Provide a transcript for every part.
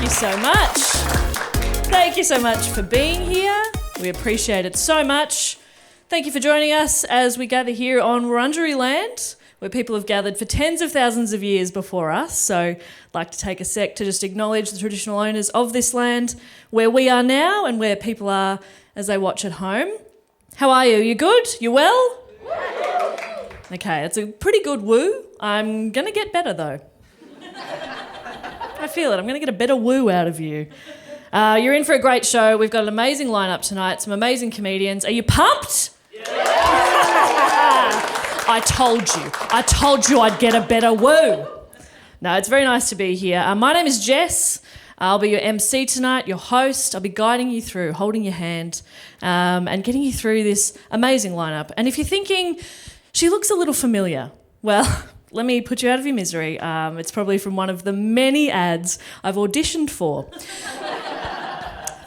you so much. Thank you so much for being here. We appreciate it so much. Thank you for joining us as we gather here on Wurundjeri land, where people have gathered for tens of thousands of years before us. So I'd like to take a sec to just acknowledge the traditional owners of this land, where we are now and where people are as they watch at home. How are you? You good? You well? Okay, it's a pretty good woo. I'm going to get better though. I feel it. I'm going to get a better woo out of you. You're in for a great show. We've got an amazing lineup tonight, some amazing comedians. Are you pumped? Yeah. I told you I'd get a better woo. No, it's very nice to be here. My name is Jess. I'll be your MC tonight, your host. I'll be guiding you through, holding your hand, and getting you through this amazing lineup. And if you're thinking, she looks a little familiar, well, let me put you out of your misery. It's probably from one of the many ads I've auditioned for.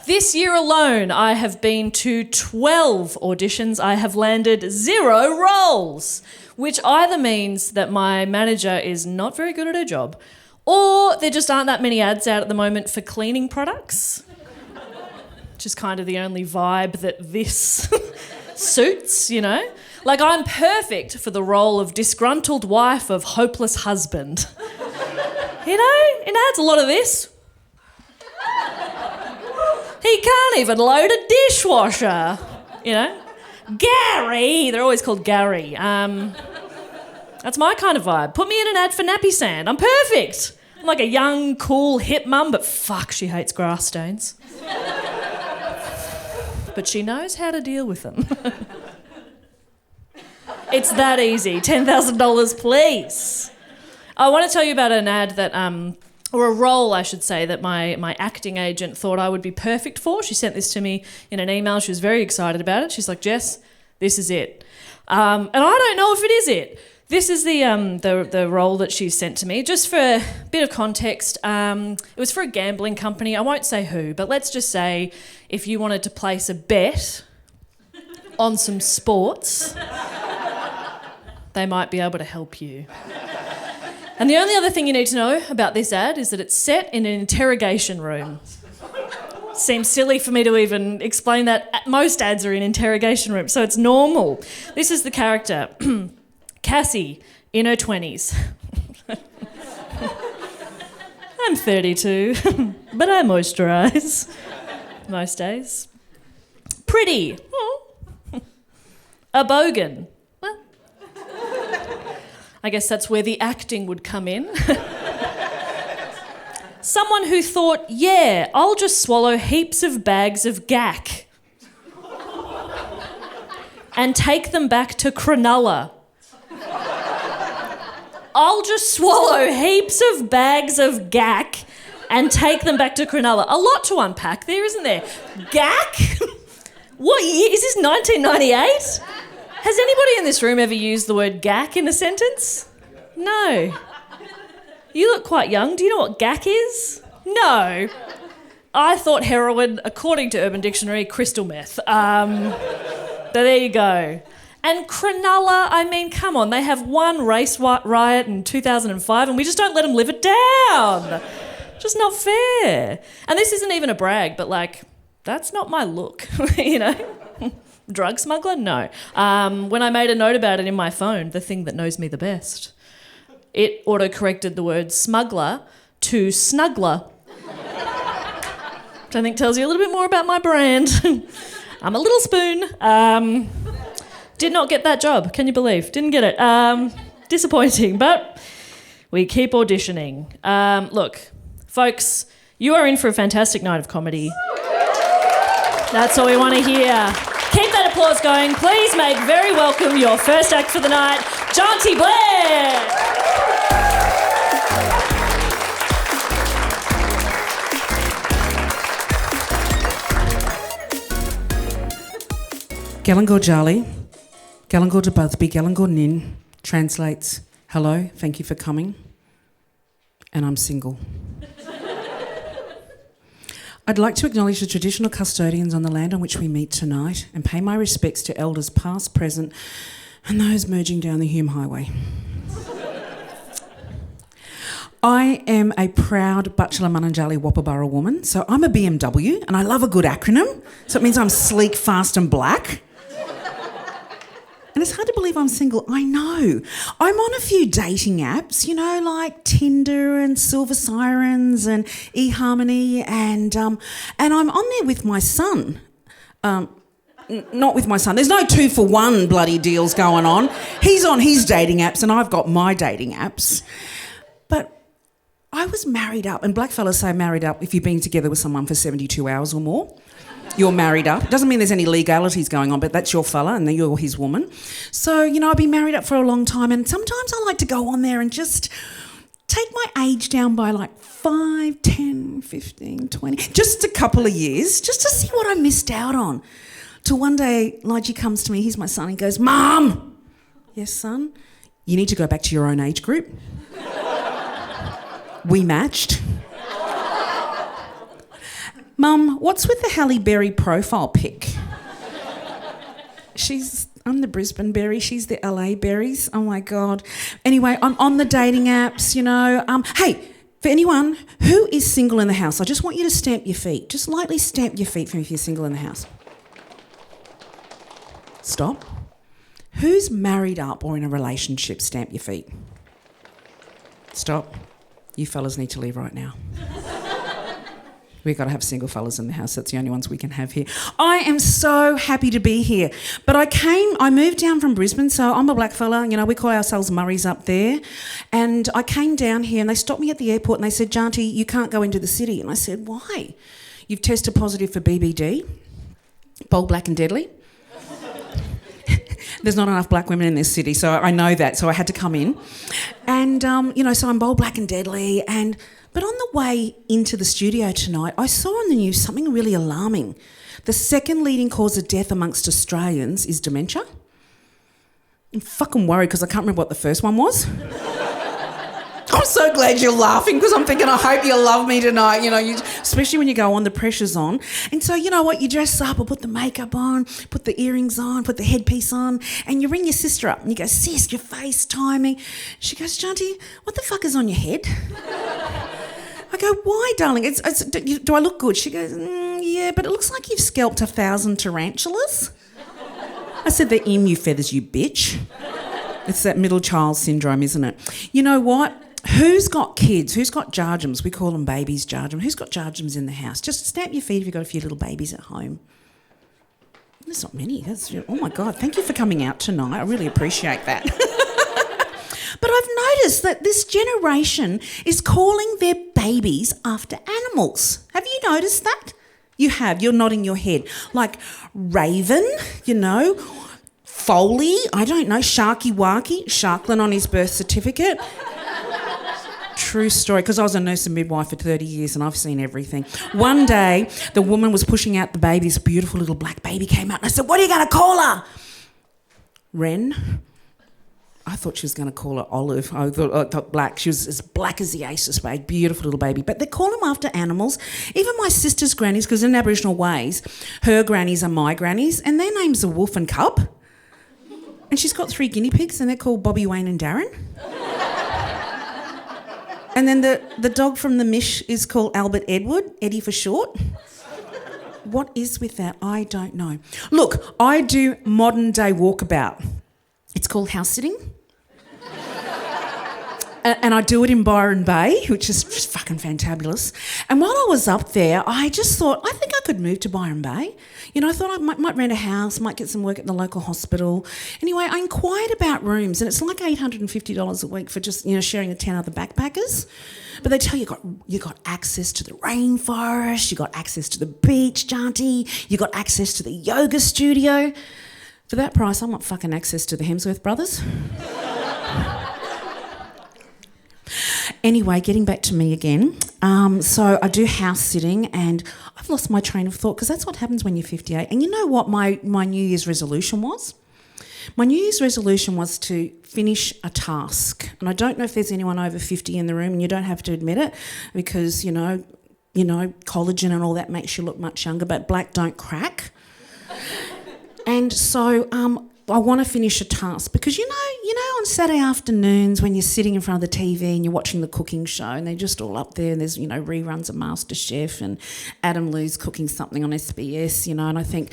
This year alone, I have been to 12 auditions. I have landed 0 roles, which either means that my manager is not very good at her job, or there just aren't that many ads out at the moment for cleaning products, which is kind of the only vibe that this suits, you know? Like, I'm perfect for the role of disgruntled wife of hopeless husband. You know, in ads, a lot of this. He can't even load a dishwasher, you know. Gary, they're always called Gary. That's my kind of vibe. Put me in an ad for nappy sand. I'm perfect. I'm like a young, cool, hip mum, but fuck, she hates grass stains. But she knows how to deal with them. It's that easy. $10,000, please. I want to tell you about an ad that, or a role, I should say, that my acting agent thought I would be perfect for. She sent this to me in an email. She was very excited about it. She's like, Jess, this is it. And I don't know if it is it. This is the role that she sent to me. Just for a bit of context, it was for a gambling company. I won't say who, but let's just say if you wanted to place a bet on some sports, they might be able to help you. And the only other thing you need to know about this ad is that it's set in an interrogation room. Seems silly for me to even explain that. Most ads are in interrogation rooms, so it's normal. This is the character. Cassie, in her 20s. I'm 32, but I moisturise most days. Pretty. A bogan. Well, I guess that's where the acting would come in. Someone who thought, yeah, I'll just swallow heaps of bags of gack and take them back to Cronulla. I'll just swallow heaps of bags of gack and take them back to Cronulla. A lot to unpack there, isn't there? Gack? What year? Is this 1998? Has anybody in this room ever used the word gack in a sentence? No. You look quite young. Do you know what gack is? No. I thought heroin, according to Urban Dictionary, crystal meth. But there you go. And Cronulla, I mean, come on, they have one race riot in 2005 and we just don't let them live it down. Just not fair. And this isn't even a brag, but like, that's not my look, you know? Drug smuggler? No. When I made a note about it in my phone, the thing that knows me the best, it auto-corrected the word smuggler to snuggler. Which I think tells you a little bit more about my brand. I'm a little spoon. Did not get that job, can you believe? Didn't get it. Disappointing, but we keep auditioning. Look, folks, you are in for a fantastic night of comedy. That's all we want to hear. Keep that applause going. Please make very welcome your first act for the night, Jonty Blair. Galangor Jali, Galangor to Busby, Galangor Nin translates, hello, thank you for coming, and I'm single. I'd like to acknowledge the traditional custodians on the land on which we meet tonight and pay my respects to elders past, present, and those merging down the Hume Highway. I am a proud Bachelor Mununjali Wapabara woman. So I'm a BMW and I love a good acronym. So it means I'm sleek, fast and black. And it's hard to believe I'm single. I know. I'm on a few dating apps, you know, like Tinder and Silver Sirens and eHarmony, and I'm on there with my son. Not with my son. There's no 2-for-1 bloody deals going on. He's on his dating apps and I've got my dating apps. But I was married up, and black fellas say married up if you've been together with someone for 72 hours or more. You're married up. It doesn't mean there's any legalities going on, but that's your fella and then you're his woman. So, you know, I've been married up for a long time, and sometimes I like to go on there and just take my age down by like 5, 10, 15, 20, just a couple of years, just to see what I missed out on. Till one day, Lige comes to me, he's my son, he goes, "Mum!" "Yes, son?" "You need to go back to your own age group." We matched. "Mum, what's with the Halle Berry profile pic?" I'm the Brisbane Berry, she's the LA Berries. Oh my God. Anyway, I'm on the dating apps, you know. Hey, for anyone who is single in the house, I just want you to stamp your feet. Just lightly stamp your feet for me if you're single in the house. Stop. Who's married up or in a relationship? Stamp your feet. Stop. You fellas need to leave right now. We've got to have single fellas in the house. That's the only ones we can have here. I am so happy to be here. But I moved down from Brisbane, so I'm a black fella. You know, we call ourselves Murrays up there. And I came down here and they stopped me at the airport and they said, "Janty, you can't go into the city." And I said, "Why?" "You've tested positive for BBD, bold, black and deadly." There's not enough black women in this city, so I know that, so I had to come in. And, you know, so I'm bold, black and deadly. But on the way into the studio tonight, I saw on the news something really alarming. The second leading cause of death amongst Australians is dementia. I'm fucking worried because I can't remember what the first one was. I'm so glad you're laughing because I'm thinking, I hope you love me tonight, you know, especially when you go on, the pressure's on. And so, you know what, you dress up or put the makeup on, put the earrings on, put the headpiece on, and you ring your sister up and you go, "Sis, you're FaceTiming." She goes, "Janty, what the fuck is on your head?" I go, "Why, darling? Do I look good?" She goes, "Yeah, but it looks like you've scalped 1,000 tarantulas." I said, "They're emu feathers, you bitch." It's that middle child syndrome, isn't it? You know what? Who's got kids? Who's got jarjums? We call them babies, jarjum. Who's got jarjums in the house? Just stamp your feet if you've got a few little babies at home. There's not many. Oh my God, thank you for coming out tonight. I really appreciate that. But I've noticed that this generation is calling their babies after animals. Have you noticed that? You have. You're nodding your head. Like Raven, you know, Foley, I don't know, Sharky Warky, Sharklin on his birth certificate. True story, because I was a nurse and midwife for 30 years and I've seen everything. One day, the woman was pushing out the baby, this beautiful little black baby came out and I said, "What are you going to call her?" "Wren." I thought she was going to call her Olive. I thought black. She was as black as the ace of spades, beautiful little baby. But they call them after animals. Even my sister's grannies, because in Aboriginal ways, her grannies are my grannies, and their names are Wolf and Cub. And she's got 3 guinea pigs and they're called Bobby, Wayne and Darren. And then the dog from the Mish is called Albert Edward, Eddie for short. What is with that? I don't know. Look, I do modern day walkabout. It's called house sitting. And I do it in Byron Bay, which is just fucking fantabulous. And while I was up there, I just thought, I think I could move to Byron Bay. You know, I thought I might rent a house, might get some work at the local hospital. Anyway, I inquired about rooms, and it's like $850 a week for just, you know, sharing with 10 other backpackers. But they tell you you got access to the rainforest, you got access to the beach, Janty, you got access to the yoga studio. For that price, I want fucking access to the Hemsworth brothers. Anyway, getting back to me again. So I do house sitting and I've lost my train of thought because that's what happens when you're 58. And you know what my New Year's resolution was? My New Year's resolution was to finish a task. And I don't know if there's anyone over 50 in the room, and you don't have to admit it because, you know, collagen and all that makes you look much younger, but black don't crack. And so I want to finish a task because you know on Saturday afternoons when you're sitting in front of the TV and you're watching the cooking show and they're just all up there and there's reruns of MasterChef and Adam Lou's cooking something on SBS, and I think,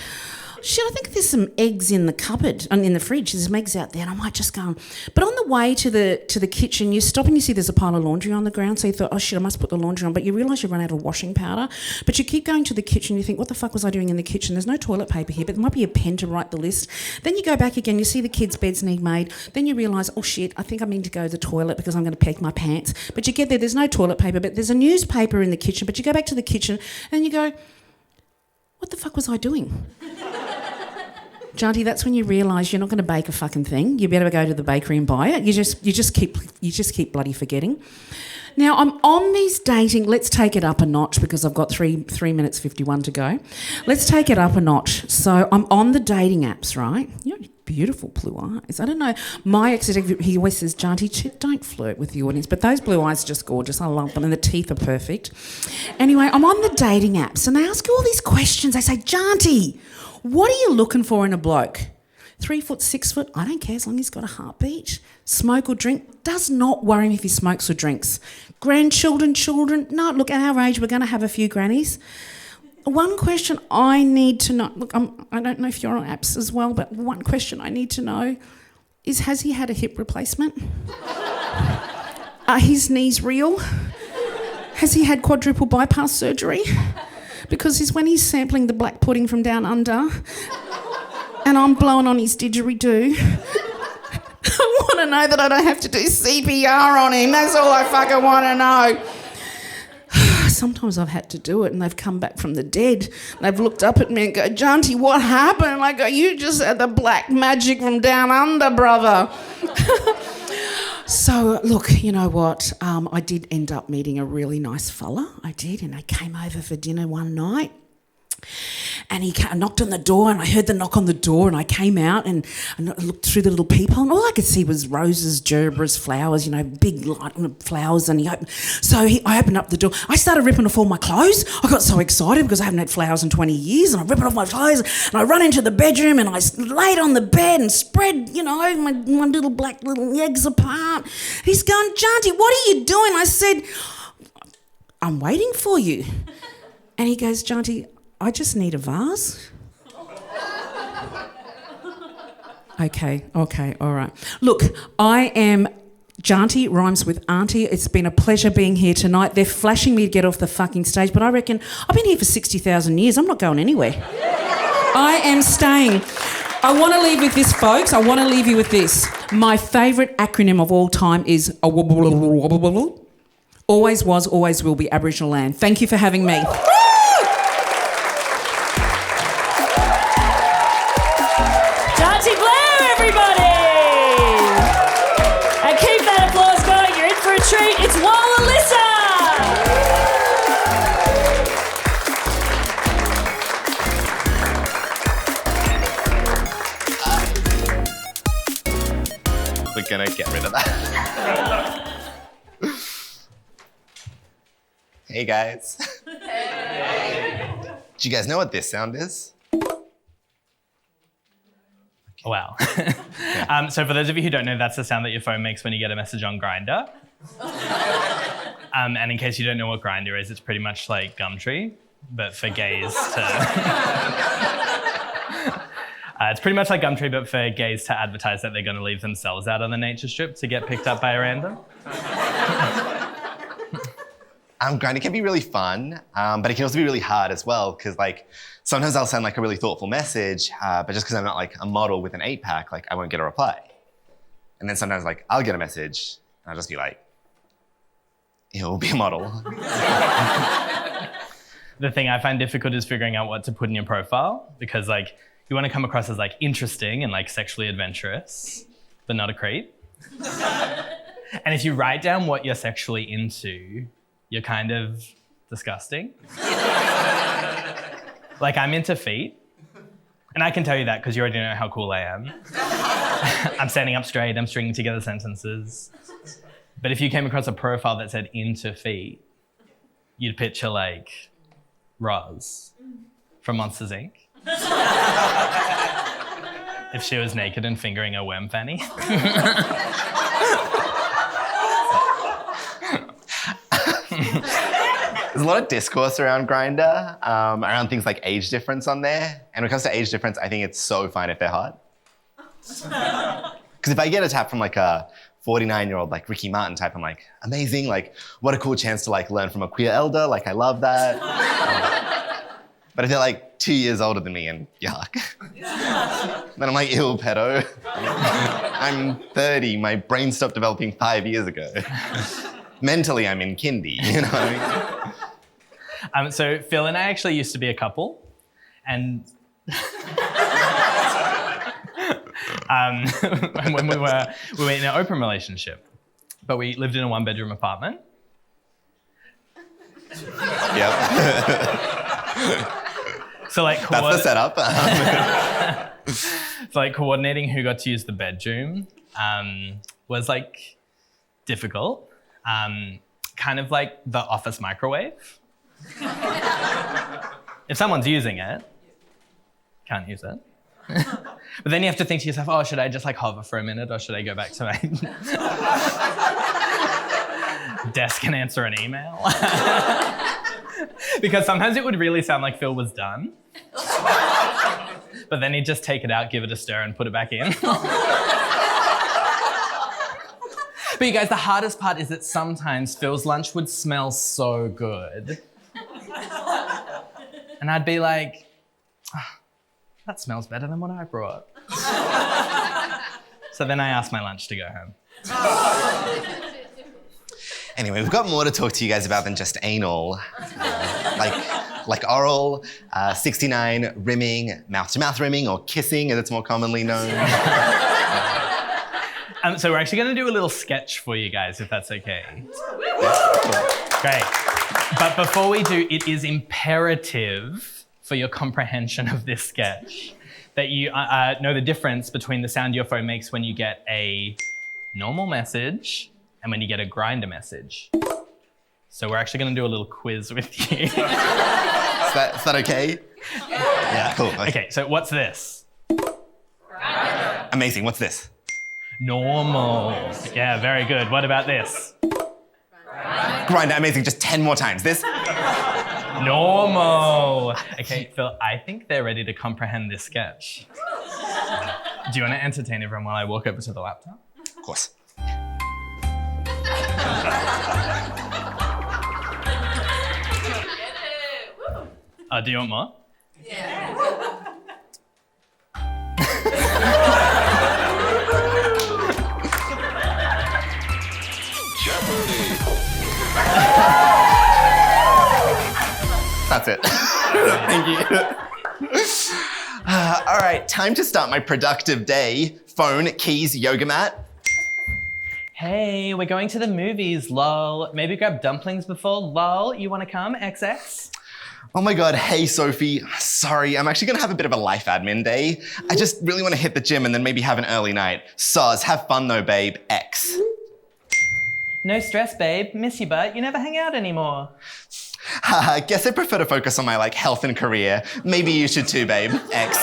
shit, I think there's some eggs in the cupboard and in the fridge. There's some eggs out there, and I might just go. But on the way to the kitchen, you stop and you see there's a pile of laundry on the ground. So you thought, oh shit, I must put the laundry on. But you realise you've run out of washing powder. But you keep going to the kitchen. You think, what the fuck was I doing in the kitchen? There's no toilet paper here, but there might be a pen to write the list. Then you go back again. You see the kids' beds need made. Then you realise, oh shit, I think I need to go to the toilet because I'm going to peg my pants. But you get there. There's no toilet paper, but there's a newspaper in the kitchen. But you go back to the kitchen and you go, what the fuck was I doing? Jonty, that's when you realise you're not going to bake a fucking thing. You better go to the bakery and buy it. You just keep bloody forgetting. Now I'm on these dating. Let's take it up a notch because I've got 3 minutes 51 to go. Let's take it up a notch. So I'm on the dating apps, right? Beautiful blue eyes. I don't know. My ex-executive, he always says, Janty, don't flirt with the audience. But those blue eyes are just gorgeous. I love them. And the teeth are perfect. Anyway, I'm on the dating apps and they ask you all these questions. They say, Janty, what are you looking for in a bloke? 3 foot, 6 foot? I don't care as long as he's got a heartbeat. Smoke or drink? Does not worry me if he smokes or drinks. Grandchildren, children? No, look, at our age, we're going to have a few grannies. One question I need to know, look, I don't know if you're on apps as well, but one question I need to know is, has he had a hip replacement? Are his knees real? Has he had quadruple bypass surgery? Because when he's sampling the black pudding from down under and I'm blowing on his didgeridoo, I want to know that I don't have to do CPR on him. That's all I fucking want to know. Sometimes I've had to do it and they've come back from the dead. They've looked up at me and go, Janty, what happened? And I go, you just had the black magic from down under, brother. So, look, you know what? I did end up meeting a really nice fella. I did, and I came over for dinner one night. And he knocked on the door, and I heard the knock on the door, and I came out and I looked through the little peephole, and all I could see was roses, gerberas, flowers, big light flowers. And I opened up the door. I started ripping off all my clothes. I got so excited because I haven't had flowers in 20 years, and I ripped off my clothes, and I run into the bedroom, and I laid on the bed and spread, my little black little legs apart. He's going, Janty, what are you doing? I said, I'm waiting for you. And he goes, Janty, I just need a vase. Okay, all right. Look, I am Janty, rhymes with auntie. It's been a pleasure being here tonight. They're flashing me to get off the fucking stage, but I reckon I've been here for 60,000 years. I'm not going anywhere. I am staying. I want to leave with this, folks. I want to leave you with this. My favourite acronym of all time is always was, always will be Aboriginal land. Thank you for having me. Janty Blair, everybody! And keep that applause going. You're in for a treat. It's Woah, Alyssa! We're gonna get rid of that. Hey guys. Hey. Do you guys know what this sound is? Wow. So for those of you who don't know, that's the sound that your phone makes when you get a message on Grindr. And in case you don't know what Grindr is, it's pretty much like Gumtree, but for gays to... it's pretty much like Gumtree, but for gays to advertise that they're going to leave themselves out on the nature strip to get picked up by a random. Grindr can be really fun, but it can also be really hard as well, because sometimes I'll send a really thoughtful message, but just because I'm not a model with an 8-pack, I won't get a reply. And then sometimes I'll get a message and I'll just be he'll be a model. The thing I find difficult is figuring out what to put in your profile, because you want to come across as interesting and sexually adventurous, but not a creep. And if you write down what you're sexually into, you're kind of disgusting. I'm into feet. And I can tell you that because you already know how cool I am. I'm standing up straight, I'm stringing together sentences. But if you came across a profile that said into feet, you'd picture Roz from Monsters, Inc. if she was naked and fingering a worm fanny. There's a lot of discourse around Grindr, around things like age difference on there. And when it comes to age difference, I think it's so fine if they're hot. Because if I get a tap from like a 49-year-old like Ricky Martin type, I'm like, amazing, like what a cool chance to like learn from a queer elder, like I love that. But if they're like 2 years older than me and yuck, then I'm like, ew, pedo. I'm 30, my brain stopped developing 5 years ago. Mentally, I'm in kindy, you know what I mean? So Phil and I actually used to be a couple, and when we were in an open relationship, but we lived in a one-bedroom apartment. Yep. So like that's the setup. So like coordinating who got to use the bedroom was like difficult. Kind of like the office microwave. If someone's using it, can't use it. But then you have to think to yourself, oh, should I just like hover for a minute or should I go back to my desk and answer an email? Because sometimes it would really sound like Phil was done. But then he'd just take it out, give it a stir and put it back in. But you guys, the hardest part is that sometimes Phil's lunch would smell so good. And I'd be like, oh, that smells better than what I brought. So then I asked my lunch to go home. Anyway, we've got more to talk to you guys about than just anal. Like oral, 69, rimming, mouth-to-mouth rimming, or kissing as it's more commonly known. So we're actually going to do a little sketch for you guys, if that's okay. Great. But before we do, it is imperative for your comprehension of this sketch that you know the difference between the sound your phone makes when you get a normal message and when you get a Grindr message. So we're actually going to do a little quiz with you. Is that okay? Yeah, cool. Okay, so what's this? Grindr. Amazing, what's this? Normal. Yeah, very good. What about this? Grindr, amazing, just 10 more times. This? Normal. Okay, Phil, I think they're ready to comprehend this sketch. Do you want to entertain everyone while I walk over to the laptop? Of course. Do you want more? Yeah. That's it. Thank you. All right, time to start my productive day. Phone, keys, yoga mat. Hey, we're going to the movies, lol. Maybe grab dumplings before, lol. You want to come, XX? Oh my God, hey Sophie. Sorry, I'm actually gonna have a bit of a life admin day. I just really wanna hit the gym and then maybe have an early night. Soz, have fun though, babe. X. No stress, babe. Miss you, but you never hang out anymore. Haha, guess I prefer to focus on my health and career. Maybe you should too, babe. X.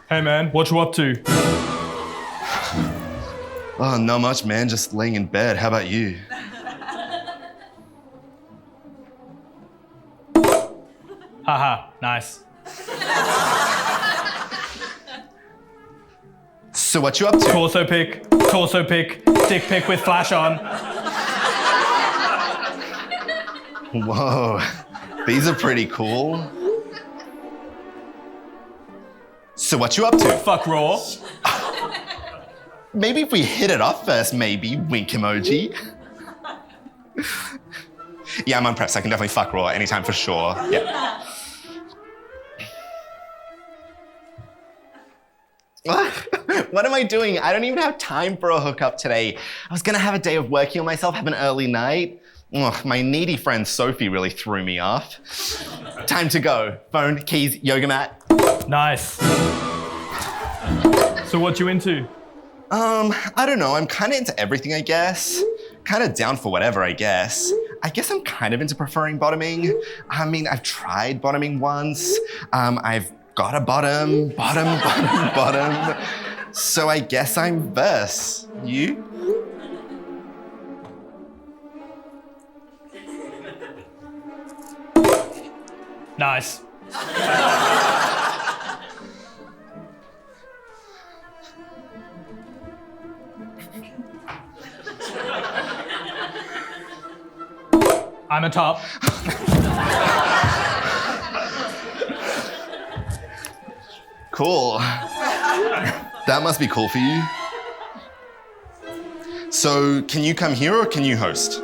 Hey man, what you up to? Oh, not much, man. Just laying in bed. How about you? Haha, nice. So what you up to? Torso pic, dick pic with flash on. Whoa, these are pretty cool. So what you up to? Fuck raw. Maybe if we hit it off first, maybe. Wink emoji. Yeah, I'm on prep, so I can definitely fuck raw anytime for sure. Yeah. What am I doing? I don't even have time for a hookup today. I was gonna have a day of working on myself, have an early night. Ugh, my needy friend Sophie really threw me off. Time to go. Phone, keys, yoga mat. Nice. So what you into? I don't know. I'm kind of into everything, I guess. Kind of down for whatever, I guess. I guess I'm kind of into preferring bottoming. I mean, I've tried bottoming once. I've got a bottom. So I guess I'm verse. You? Nice. I'm a top. Cool. That must be cool for you. So, can you come here or can you host?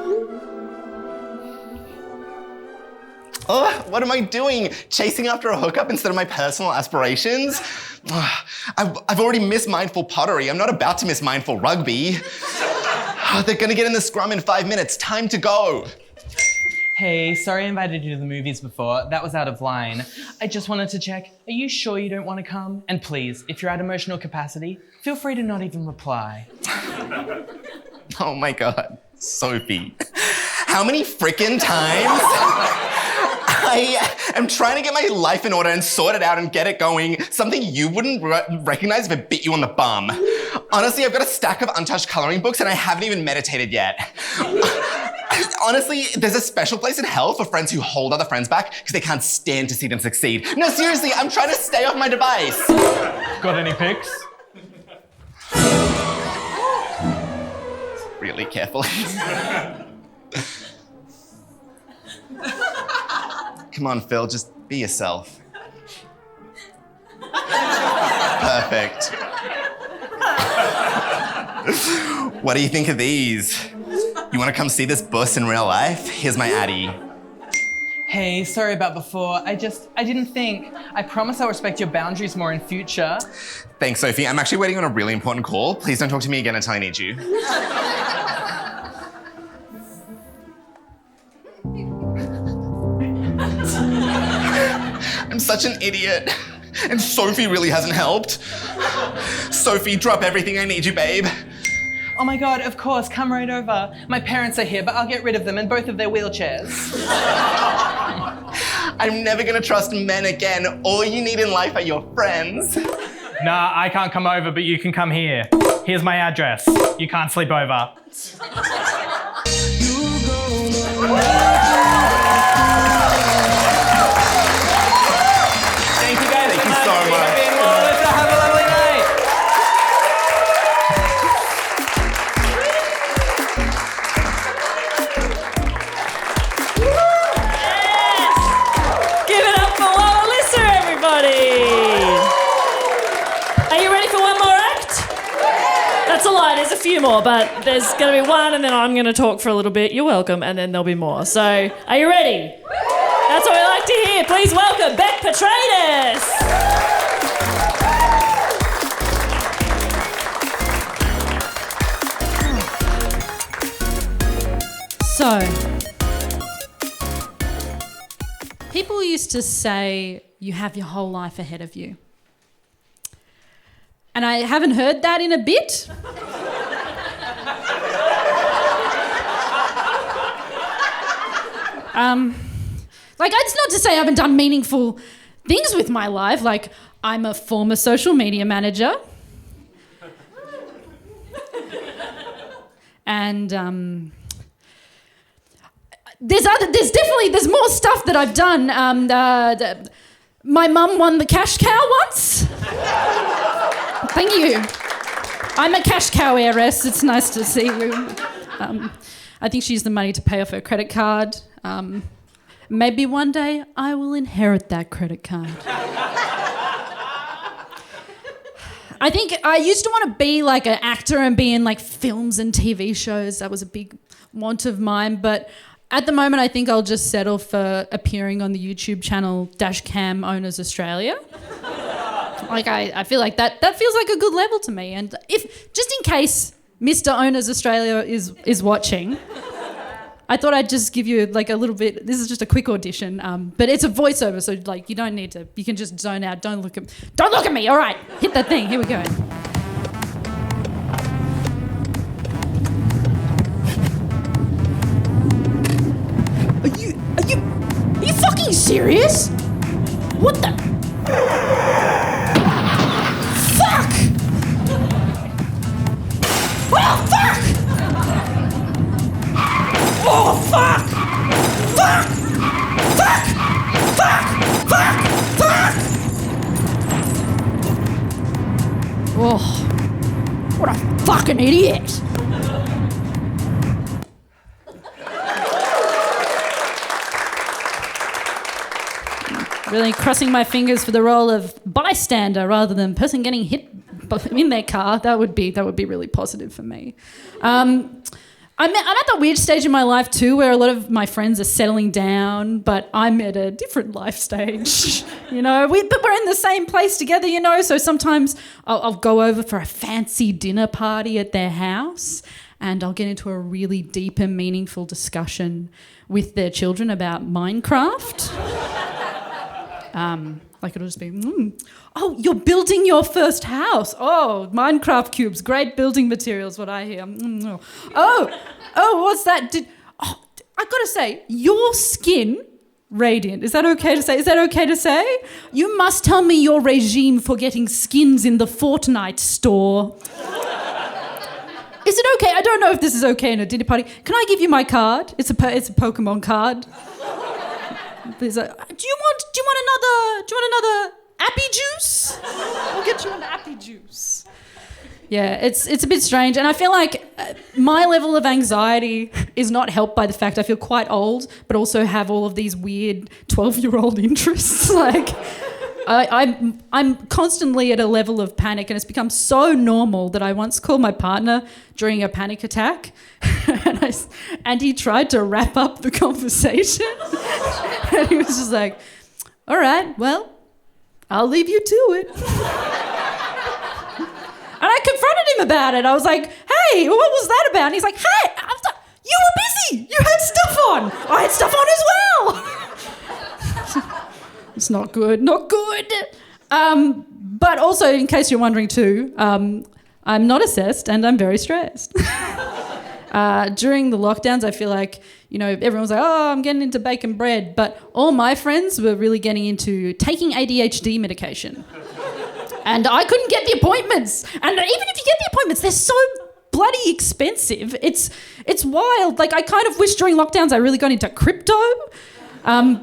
Oh, what am I doing? Chasing after a hookup instead of my personal aspirations? I've already missed mindful pottery. I'm not about to miss mindful rugby. They're gonna get in the scrum in 5 minutes. Time to go. Hey, sorry I invited you to the movies before. That was out of line. I just wanted to check, are you sure you don't want to come? And please, if you're at emotional capacity, feel free to not even reply. Oh my God, Sophie. How many frickin' times I am trying to get my life in order and sort it out and get it going, something you wouldn't recognize if it bit you on the bum. Honestly, I've got a stack of untouched coloring books and I haven't even meditated yet. Honestly, there's a special place in hell for friends who hold other friends back because they can't stand to see them succeed. No, seriously, I'm trying to stay off my device. Got any pics? Really carefully. Come on, Phil, just be yourself. Perfect. What do you think of these? You want to come see this bus in real life? Here's my Addy. Hey, sorry about before. I didn't think. I promise I'll respect your boundaries more in future. Thanks, Sophie. I'm actually waiting on a really important call. Please don't talk to me again until I need you. I'm such an idiot. And Sophie really hasn't helped. Sophie, drop everything. I need you, babe. Oh my God, of course, come right over. My parents are here, but I'll get rid of them in both of their wheelchairs. I'm never gonna trust men again. All you need in life are your friends. Nah, I can't come over, but you can come here. Here's my address. You can't sleep over. Thank you guys Thank you so much. Alyssa, have a lovely night. Give it up for Alyssa, everybody! Are you ready for one more act? That's a lie, there's a few more, but there's going to be one and then I'm going to talk for a little bit. You're welcome, and then there'll be more. So, are you ready? That's what we like to hear. Please welcome Bec Petraitis! So, people used to say you have your whole life ahead of you. And I haven't heard that in a bit. Like, it's not to say I haven't done meaningful things with my life. Like, I'm a former social media manager. And there's more stuff that I've done. My mum won the cash cow once. Thank you. I'm a cash cow heiress. It's nice to see you. I think she used the money to pay off her credit card. Maybe one day I will inherit that credit card. I think I used to want to be like an actor and be in like films and TV shows. That was a big want of mine. But at the moment, I think I'll just settle for appearing on the YouTube channel Dashcam Owners Australia. Like I feel like that feels like a good level to me. And if just in case Mr. Owners Australia is watching, I thought I'd just give you like a little bit. This is just a quick audition, but it's a voiceover, so like you don't need to. You can just zone out. Don't look at me. All right, hit that thing. Here we go. Are you fucking serious? What the? idiot. Really crossing my fingers for the role of bystander rather than person getting hit in their car. That would be really positive for me. I'm at that weird stage in my life too where a lot of my friends are settling down, but I'm at a different life stage, you know. But we're in the same place together, you know, so sometimes I'll go over for a fancy dinner party at their house and I'll get into a really deep and meaningful discussion with their children about Minecraft. Like it'll just be, oh, you're building your first house. Oh, Minecraft cubes, great building materials, what I hear. Oh, what's that? I gotta say, your skin, radiant. Is that okay to say? You must tell me your regime for getting skins in the Fortnite store. Is it okay? I don't know if this is okay in a dinner party. Can I give you my card? It's a Pokemon card. Do you want another appy juice? I'll get you an appy juice. Yeah, it's a bit strange, and I feel like my level of anxiety is not helped by the fact I feel quite old, but also have all of these weird 12-year-old interests. Like, I'm constantly at a level of panic, and it's become so normal that I once called my partner during a panic attack, and he tried to wrap up the conversation, and he was just like, "All right, well, I'll leave you to it." And I confronted him about it. I was like, "Hey, what was that about?" And he's like, "Hey, you were busy. You had stuff on. I had stuff on as well." It's not good. But also, in case you're wondering too, I'm not assessed and I'm very stressed. During the lockdowns, I feel like, you know, everyone's like, "Oh, I'm getting into bacon bread," but all my friends were really getting into taking ADHD medication. And I couldn't get the appointments. And even if you get the appointments, they're so bloody expensive. It's wild. Like, I kind of wish during lockdowns I really got into crypto,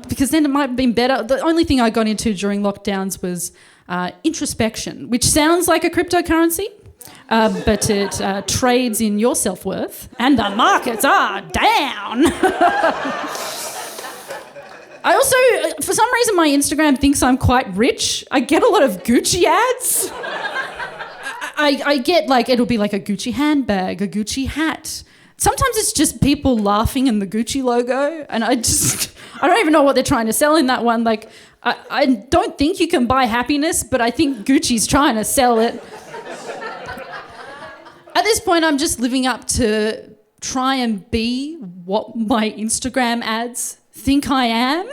because then it might have been better. The only thing I got into during lockdowns was introspection, which sounds like a cryptocurrency, but it trades in your self-worth, and the markets are down. I also, for some reason, my Instagram thinks I'm quite rich. I get a lot of Gucci ads. I get, like, it'll be like a Gucci handbag, a Gucci hat. Sometimes it's just people laughing in the Gucci logo, and I don't even know what they're trying to sell in that one. Like, I don't think you can buy happiness, but I think Gucci's trying to sell it. At this point, I'm just living up to try and be what my Instagram ads think I am.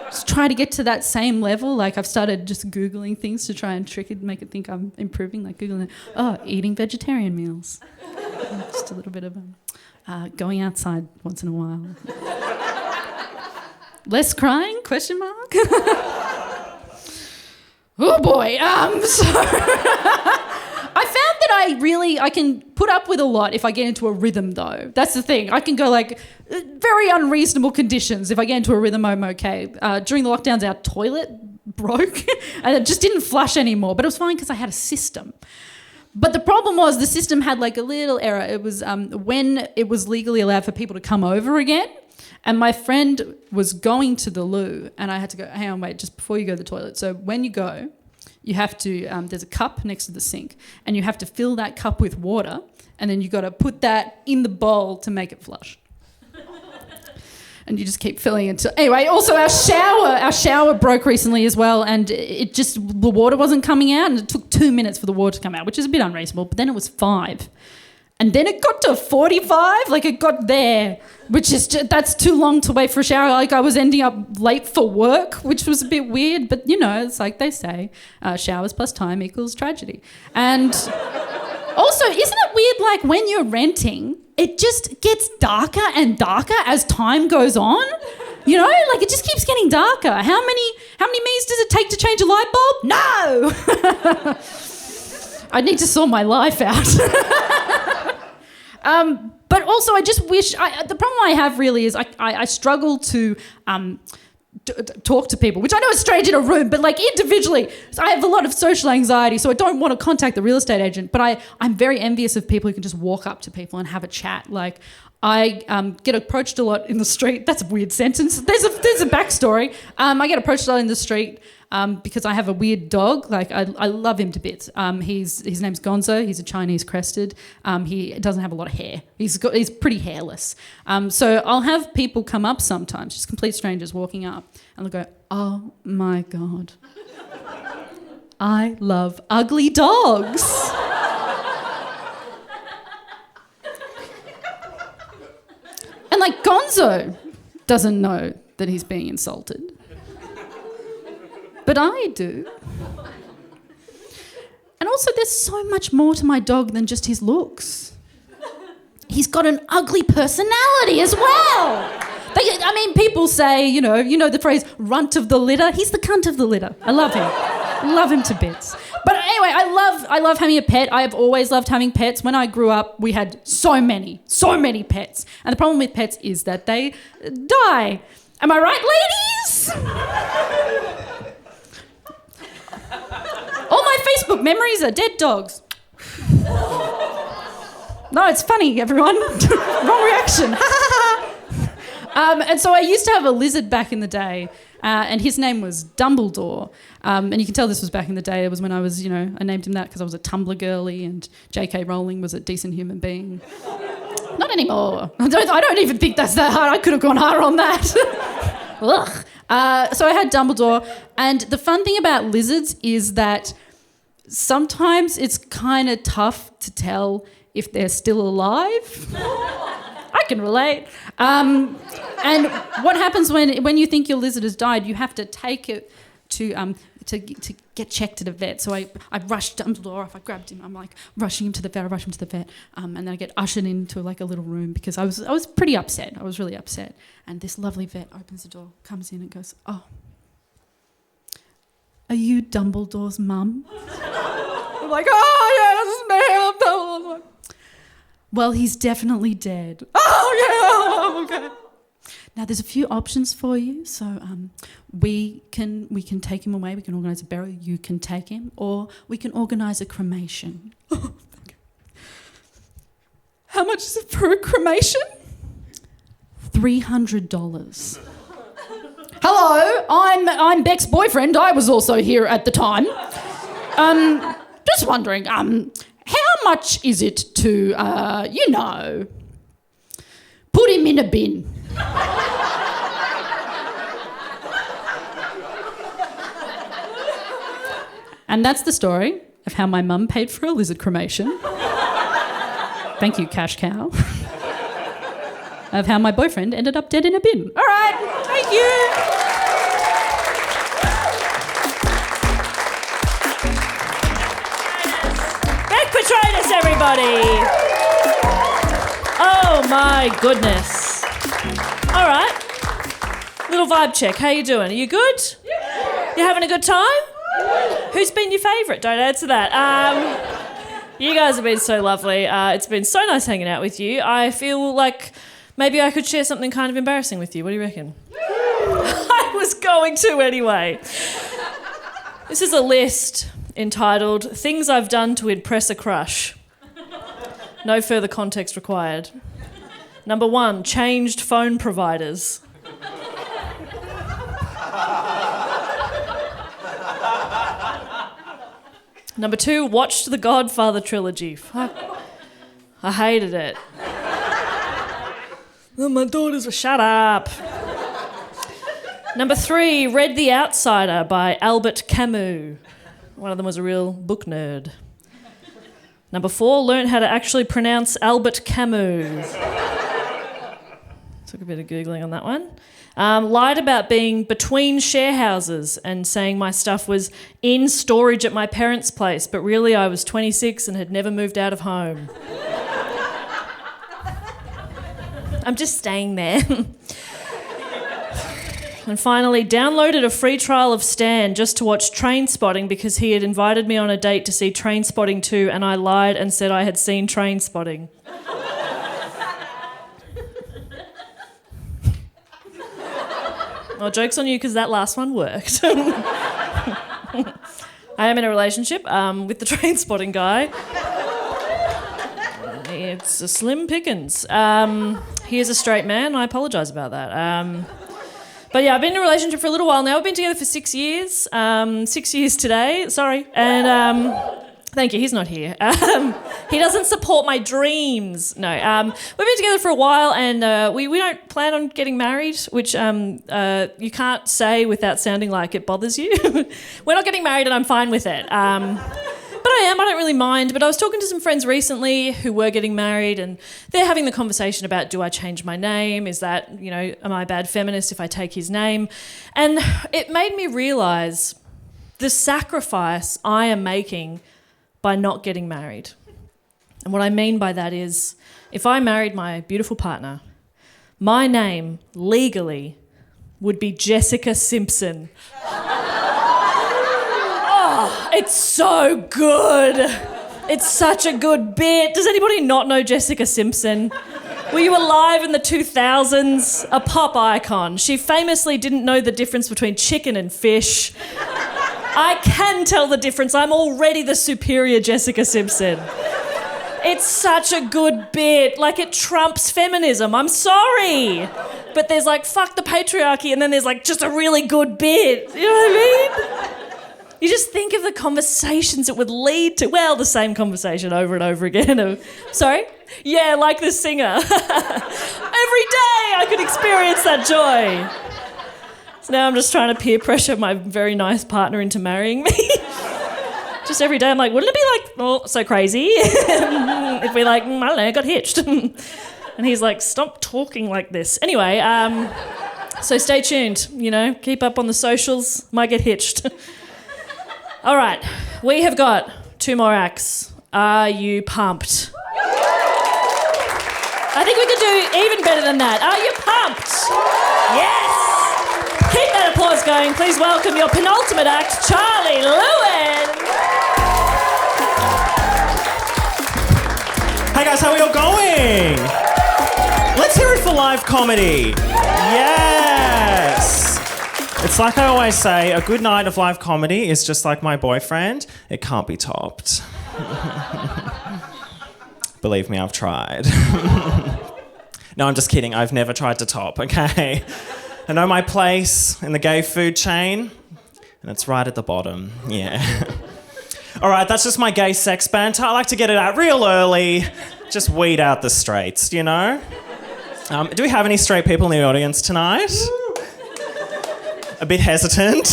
Just try to get to that same level. Like, I've started just Googling things to try and trick it, make it think I'm improving. Like Googling, eating vegetarian meals. Just a little bit of going outside once in a while. Less crying? Question mark. Oh boy. I found that I can put up with a lot if I get into a rhythm, though. That's the thing. I can go, like, very unreasonable conditions. If I get into a rhythm, I'm okay. During the lockdowns, our toilet broke and it just didn't flush anymore. But it was fine because I had a system. But the problem was the system had, like, a little error. It was when it was legally allowed for people to come over again. And my friend was going to the loo, and I had to go, hang on, wait, just before you go to the toilet. So when you go, you have to, there's a cup next to the sink, and you have to fill that cup with water, and then you got to put that in the bowl to make it flush. And you just keep filling it. Anyway, also our shower broke recently as well, and the water wasn't coming out, and it took 2 minutes for the water to come out, which is a bit unreasonable, but then it was 5. And then it got to 45, like it got there, which is that's too long to wait for a shower. Like, I was ending up late for work, which was a bit weird, but you know, it's like they say, showers plus time equals tragedy. And also, isn't it weird, like when you're renting, it just gets darker and darker as time goes on? You know, like it just keeps getting darker. How many minutes does it take to change a light bulb? No! I need to sort my life out. But also, I just wish... the problem I have really is I struggle to talk to people, which I know is strange in a room, but like individually. So I have a lot of social anxiety, so I don't want to contact the real estate agent, but I'm very envious of people who can just walk up to people and have a chat. Like I get approached a lot in the street. That's a weird sentence. There's a backstory. I get approached a lot in the street because I have a weird dog. Like I love him to bits. His name's Gonzo. He's a Chinese crested. He doesn't have a lot of hair. He's pretty hairless. So I'll have people come up sometimes, just complete strangers walking up, and they'll go, "Oh my God, I love ugly dogs." And like Gonzo doesn't know that he's being insulted. But I do. And also there's so much more to my dog than just his looks. He's got an ugly personality as well. People say, you know the phrase runt of the litter. He's the cunt of the litter. I love him. Love him to bits. But anyway, I love having a pet. I have always loved having pets. When I grew up, we had so many pets. And the problem with pets is that they die. Am I right, ladies? All my Facebook memories are dead dogs. No, it's funny, everyone. Wrong reaction. And so I used to have a lizard back in the day, and his name was Dumbledore. And you can tell this was back in the day. It was when I was, I named him that because I was a Tumblr girly and J.K. Rowling was a decent human being. Not anymore. I don't even think that's that hard. I could have gone harder on that. Ugh. So I had Dumbledore, and the fun thing about lizards is that sometimes it's kind of tough to tell if they're still alive. I can relate. And what happens when you think your lizard has died, you have to take it to get checked at a vet. So I rushed Dumbledore off. I grabbed him. I'm like rushing him to the vet. And then I get ushered into like a little room because I was pretty upset. I was really upset. And this lovely vet opens the door, comes in and goes, "Oh, are you Dumbledore's mum?" I'm like, "Oh yeah, this is me. I'm Dumbledore." "Well, he's definitely dead." "Oh yeah, okay." "Now there's a few options for you. So we can take him away. We can organise a burial. You can take him, or we can organise a cremation." "Oh, okay. How much is it for a cremation?" $300. "Hello, I'm Bec's boyfriend. I was also here at the time. Just wondering, how much is it to, put him in a bin?" And that's the story of how my mum paid for a lizard cremation. Thank you, cash cow. Of how my boyfriend ended up dead in a bin. All right, thank you. Bec Petraitis, everybody. Oh my goodness. All right. Little vibe check. How you doing? Are you good? Yeah. You having a good time? Yeah. Who's been your favourite? Don't answer that. You guys have been so lovely. It's been so nice hanging out with you. I feel like maybe I could share something kind of embarrassing with you. What do you reckon? I was going to anyway. This is a list entitled Things I've Done to Impress a Crush. No further context required. Number 1, changed phone providers. Number 2, watched the Godfather trilogy. Fuck. I hated it. Oh, my daughters were shut up. Number 3, read The Outsider by Albert Camus. One of them was a real book nerd. Number 4, learnt how to actually pronounce Albert Camus. Took a bit of Googling on that one. Lied about being between share houses and saying my stuff was in storage at my parents' place, but really I was 26 and had never moved out of home. I'm just staying there. And finally, downloaded a free trial of Stan just to watch Trainspotting because he had invited me on a date to see Trainspotting 2 and I lied and said I had seen Trainspotting. Well, joke's on you because that last one worked. I am in a relationship with the train spotting guy. It's a slim pickings. He is a straight man. I apologise about that. But yeah, I've been in a relationship for a little while now. We've been together for 6 years. 6 years today. Sorry. And thank you. He's not here. He doesn't support my dreams. No. We've been together for a while, and we don't plan on getting married, which you can't say without sounding like it bothers you. We're not getting married, and I'm fine with it. But I don't really mind. But I was talking to some friends recently who were getting married, and they're having the conversation about, do I change my name? Is that, am I a bad feminist if I take his name? And it made me realise the sacrifice I am making by not getting married. And what I mean by that is, if I married my beautiful partner, my name, legally, would be Jessica Simpson. It's so good. It's such a good bit. Does anybody not know Jessica Simpson? Were you alive in the 2000s? A pop icon. She famously didn't know the difference between chicken and fish. I can tell the difference. I'm already the superior Jessica Simpson. It's such a good bit. Like, it trumps feminism. I'm sorry. But there's fuck the patriarchy, and then there's just a really good bit. You know what I mean? You just think of the conversations it would lead to. Well, the same conversation over and over again. Sorry? Yeah, like the singer. Every day I could experience that joy. So now I'm just trying to peer pressure my very nice partner into marrying me. Just every day I'm like, wouldn't it be so crazy if we I don't know, got hitched. And he's like, stop talking like this. Anyway, so stay tuned, keep up on the socials, might get hitched. All right, we have got 2 more acts. Are you pumped? I think we could do even better than that. Are you pumped? Yes! Keep that applause going. Please welcome your penultimate act, Charlie Lewin. Hey guys, how are we all going? Let's hear it for live comedy. Yes! It's like I always say, a good night of live comedy is just like my boyfriend. It can't be topped. Believe me, I've tried. No, I'm just kidding. I've never tried to top, okay? I know my place in the gay food chain, and it's right at the bottom, yeah. All right, that's just my gay sex banter. I like to get it out real early, just weed out the straights, Do we have any straight people in the audience tonight? A bit hesitant.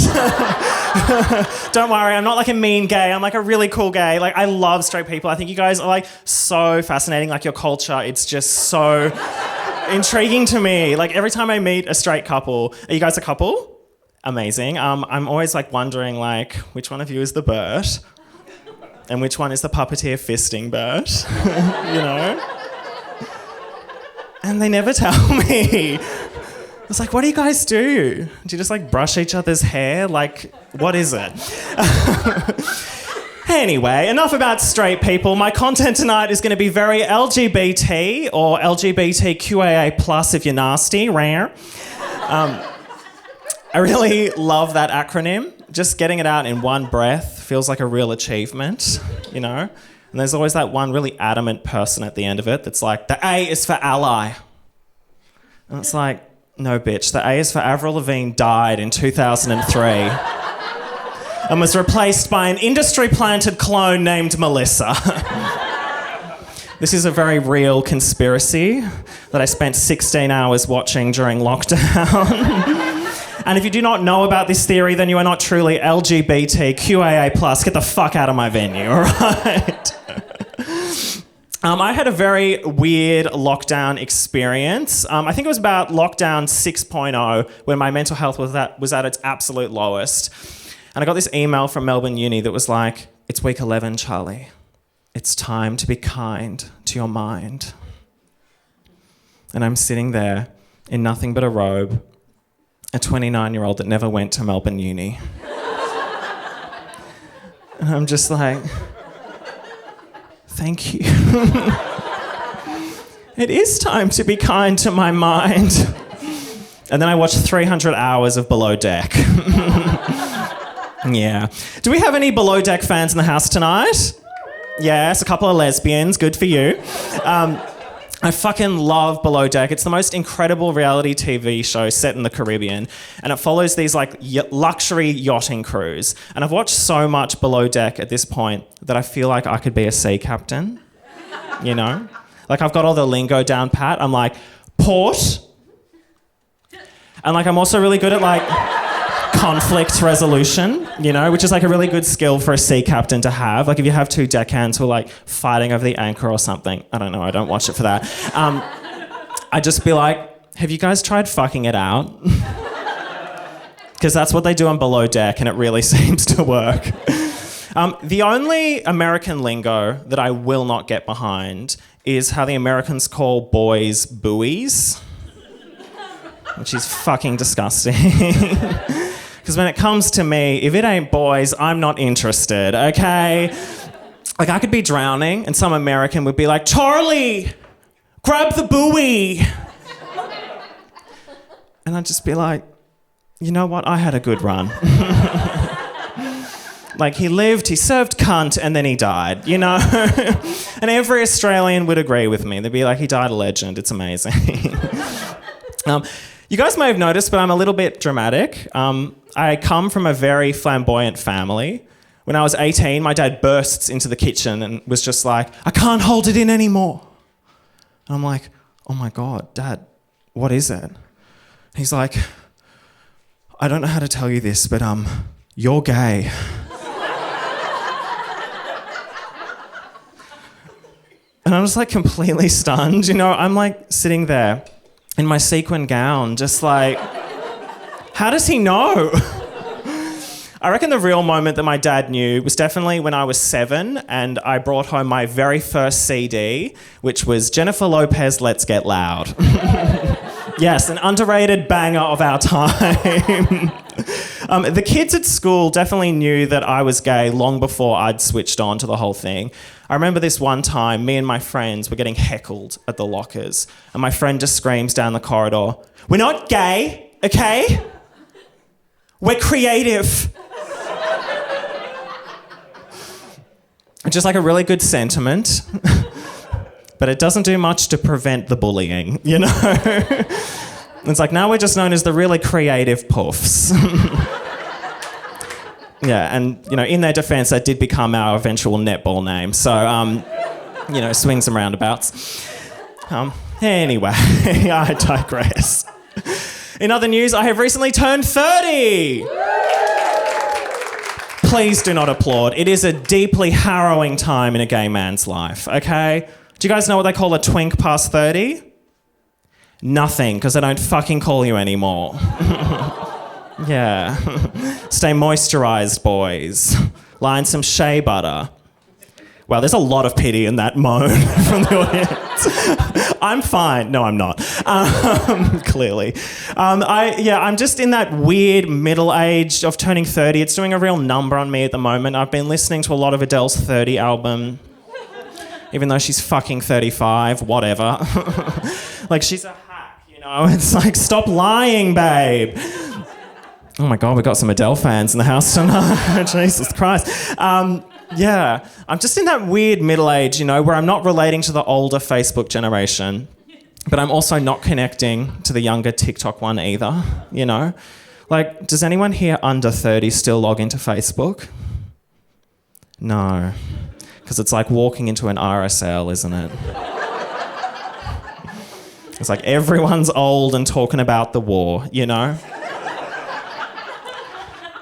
Don't worry, I'm not like a mean gay. I'm like a really cool gay. I love straight people. I think you guys are so fascinating. Your culture, it's just so intriguing to me. Every time I meet a straight couple, are you guys a couple? Amazing. I'm always wondering which one of you is the Bert and which one is the puppeteer fisting Bert, And they never tell me. It's what do you guys do? Do you just brush each other's hair? What is it? Anyway, enough about straight people. My content tonight is going to be very LGBT or LGBTQIA+ if you're nasty, rare. I really love that acronym. Just getting it out in one breath feels like a real achievement, And there's always that one really adamant person at the end of it that's the A is for ally. And it's no, bitch. The A is for Avril Lavigne died in 2003 and was replaced by an industry-planted clone named Melissa. This is a very real conspiracy that I spent 16 hours watching during lockdown. And if you do not know about this theory, then you are not truly LGBTQIA+. Get the fuck out of my venue, all right? I had a very weird lockdown experience. I think it was about lockdown 6.0 when my mental health was at its absolute lowest. And I got this email from Melbourne Uni that was it's week 11, Charlie. It's time to be kind to your mind. And I'm sitting there in nothing but a robe, a 29-year-old that never went to Melbourne Uni. And I'm just thank you. It is time to be kind to my mind. And then I watched 300 hours of Below Deck. Yeah. Do we have any Below Deck fans in the house tonight? Yes, a couple of lesbians. Good for you. I fucking love Below Deck. It's the most incredible reality TV show set in the Caribbean, and it follows these like luxury yachting crews. And I've watched so much Below Deck at this point that I feel like I could be a sea captain, you know? Like I've got all the lingo down pat. I'm like, port. And like I'm also really good at like conflict resolution, you know, which is like a really good skill for a sea captain to have. Like if you have two deckhands who are like fighting over the anchor or something. I don't know, I don't watch it for that. I'd just be like, have you guys tried fucking it out? Because that's what they do on Below Deck and it really seems to work. The only American lingo that I will not get behind is how the Americans call boys buoys, which is fucking disgusting. Because when it comes to me, if it ain't boys, I'm not interested, okay? Like, I could be drowning and some American would be like, Charlie, grab the buoy. And I'd just be like, you know what? I had a good run. Like, he lived, he served cunt, and then he died, you know? And every Australian would agree with me. They'd be like, he died a legend. It's amazing. You guys may have noticed, but I'm a little bit dramatic. I come from a very flamboyant family. When I was 18, my dad bursts into the kitchen and was just like, I can't hold it in anymore. And I'm like, oh my God, Dad, what is it? He's like, I don't know how to tell you this, but you're gay. And I'm just like completely stunned, you know? I'm like sitting there in my sequin gown, just like, how does he know? I reckon the real moment that my dad knew was definitely when I was 7 and I brought home my very first CD, which was Jennifer Lopez, Let's Get Loud. Yes, an underrated banger of our time. The kids at school definitely knew that I was gay long before I'd switched on to the whole thing. I remember this one time, me and my friends were getting heckled at the lockers, and my friend just screams down the corridor, "We're not gay, okay? We're creative." It's just like a really good sentiment, but it doesn't do much to prevent the bullying, you know? It's like, now we're just known as the really creative puffs. Yeah, and, you know, in their defence, that did become our eventual netball name. So, you know, swings and roundabouts. Anyway, I digress. In other news, I have recently turned 30. Please do not applaud. It is a deeply harrowing time in a gay man's life, okay? Do you guys know what they call a twink past 30? Nothing, because they don't fucking call you anymore. Yeah. Stay moisturised, boys. Line some shea butter. Wow, there's a lot of pity in that moan from the audience. I'm fine. No, I'm not. Clearly. I'm just in that weird middle age of turning 30. It's doing a real number on me at the moment. I've been listening to a lot of Adele's 30 album, even though she's fucking 35, whatever. Like, she's a hack, you know? It's like, stop lying, babe. Oh my God, we've got some Adele fans in the house tonight. Jesus Christ. Yeah, I'm just in that weird middle age, you know, where I'm not relating to the older Facebook generation, but I'm also not connecting to the younger TikTok one either, you know? Like, does anyone here under 30 still log into Facebook? No, because it's like walking into an RSL, isn't it? It's like everyone's old and talking about the war, you know?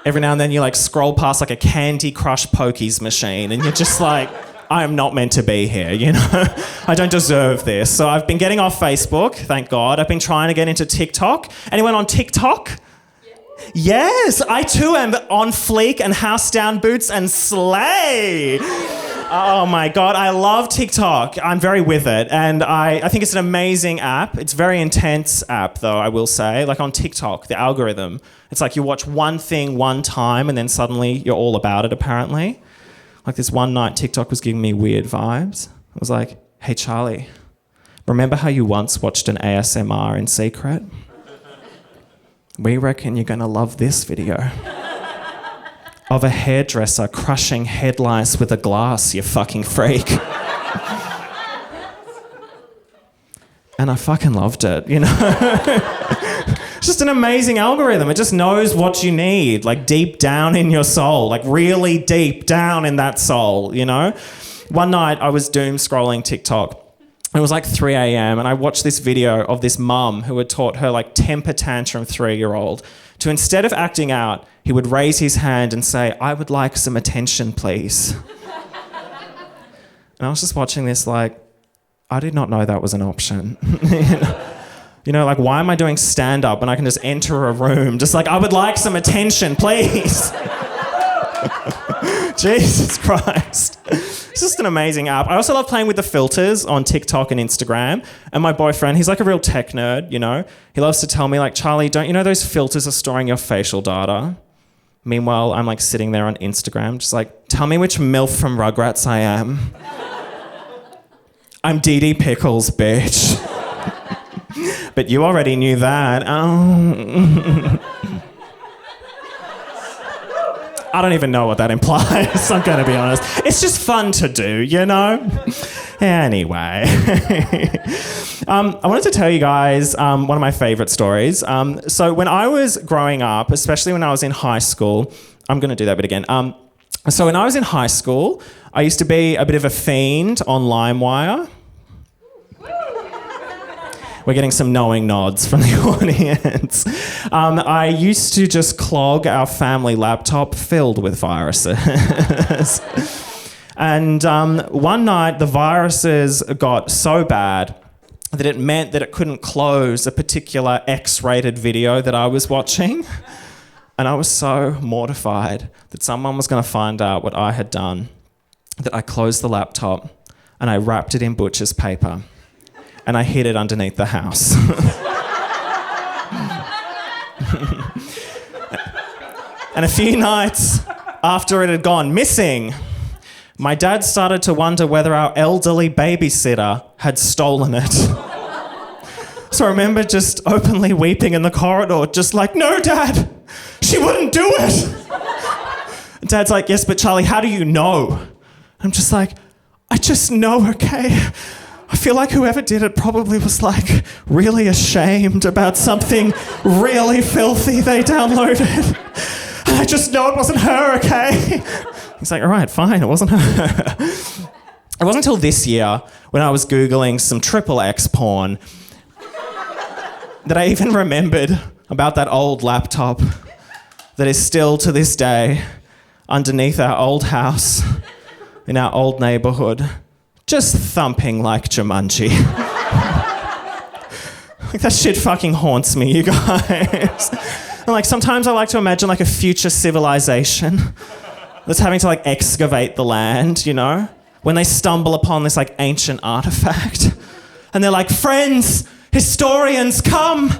Every now and then you like scroll past like a Candy Crush Pokies machine and you're just like, I am not meant to be here, you know? I don't deserve this. So I've been getting off Facebook, thank God. I've been trying to get into TikTok. Anyone on TikTok? Yes, I too am on fleek and house down boots and slay. Oh my God, I love TikTok. I'm very with it. And I think it's an amazing app. It's a very intense app though, I will say. Like on TikTok, the algorithm, it's like you watch one thing one time and then suddenly you're all about it apparently. Like this one night TikTok was giving me weird vibes. It was like, hey Charlie, remember how you once watched an ASMR in secret? We reckon you're going to love this video. Of a hairdresser crushing head lice with a glass, you fucking freak. And I fucking loved it, you know? It's just an amazing algorithm. It just knows what you need, like deep down in your soul, like really deep down in that soul, you know? One night I was doom scrolling TikTok. It was like 3 a.m. and I watched this video of this mum who had taught her like temper tantrum 3-year-old to, instead of acting out, he would raise his hand and say, "I would like some attention, please." And I was just watching this like, I did not know that was an option. You know, like, why am I doing stand-up when I can just enter a room just like, "I would like some attention, please." Jesus Christ. It's just an amazing app. I also love playing with the filters on TikTok and Instagram. And my boyfriend, he's like a real tech nerd, you know? He loves to tell me, like, "Charlie, don't you know those filters are storing your facial data?" Meanwhile, I'm like sitting there on Instagram just like, "Tell me which MILF from Rugrats I am." I'm Dee Dee Pickles, bitch. But you already knew that. Oh. I don't even know what that implies, I'm going to be honest. It's just fun to do, you know? Anyway. I wanted to tell you guys one of my favourite stories. So when I was growing up, especially when I was in high school, I'm going to do that bit again. So when I was in high school, I used to be a bit of a fiend on LimeWire. We're getting some knowing nods from the audience. I used to just clog our family laptop filled with viruses. And one night the viruses got so bad that it meant that it couldn't close a particular X-rated video that I was watching. And I was so mortified that someone was going to find out what I had done that I closed the laptop and I wrapped it in butcher's paper. And I hid it underneath the house. And a few nights after it had gone missing, my dad started to wonder whether our elderly babysitter had stolen it. So I remember just openly weeping in the corridor, just like, "No, Dad, she wouldn't do it." Dad's like, "Yes, but Charlie, how do you know?" I'm just like, "I just know, okay? I feel like whoever did it probably was like really ashamed about something really filthy they downloaded. And I just know it wasn't her, okay?" He's like, "All right, fine, it wasn't her." It wasn't until this year when I was Googling some XXX porn that I even remembered about that old laptop that is still to this day underneath our old house in our old neighbourhood, just thumping like Jumanji. Like, that shit fucking haunts me, you guys. And like, sometimes I like to imagine like a future civilization that's having to like excavate the land, you know? When they stumble upon this like ancient artifact. And they're like, "Friends, historians, come!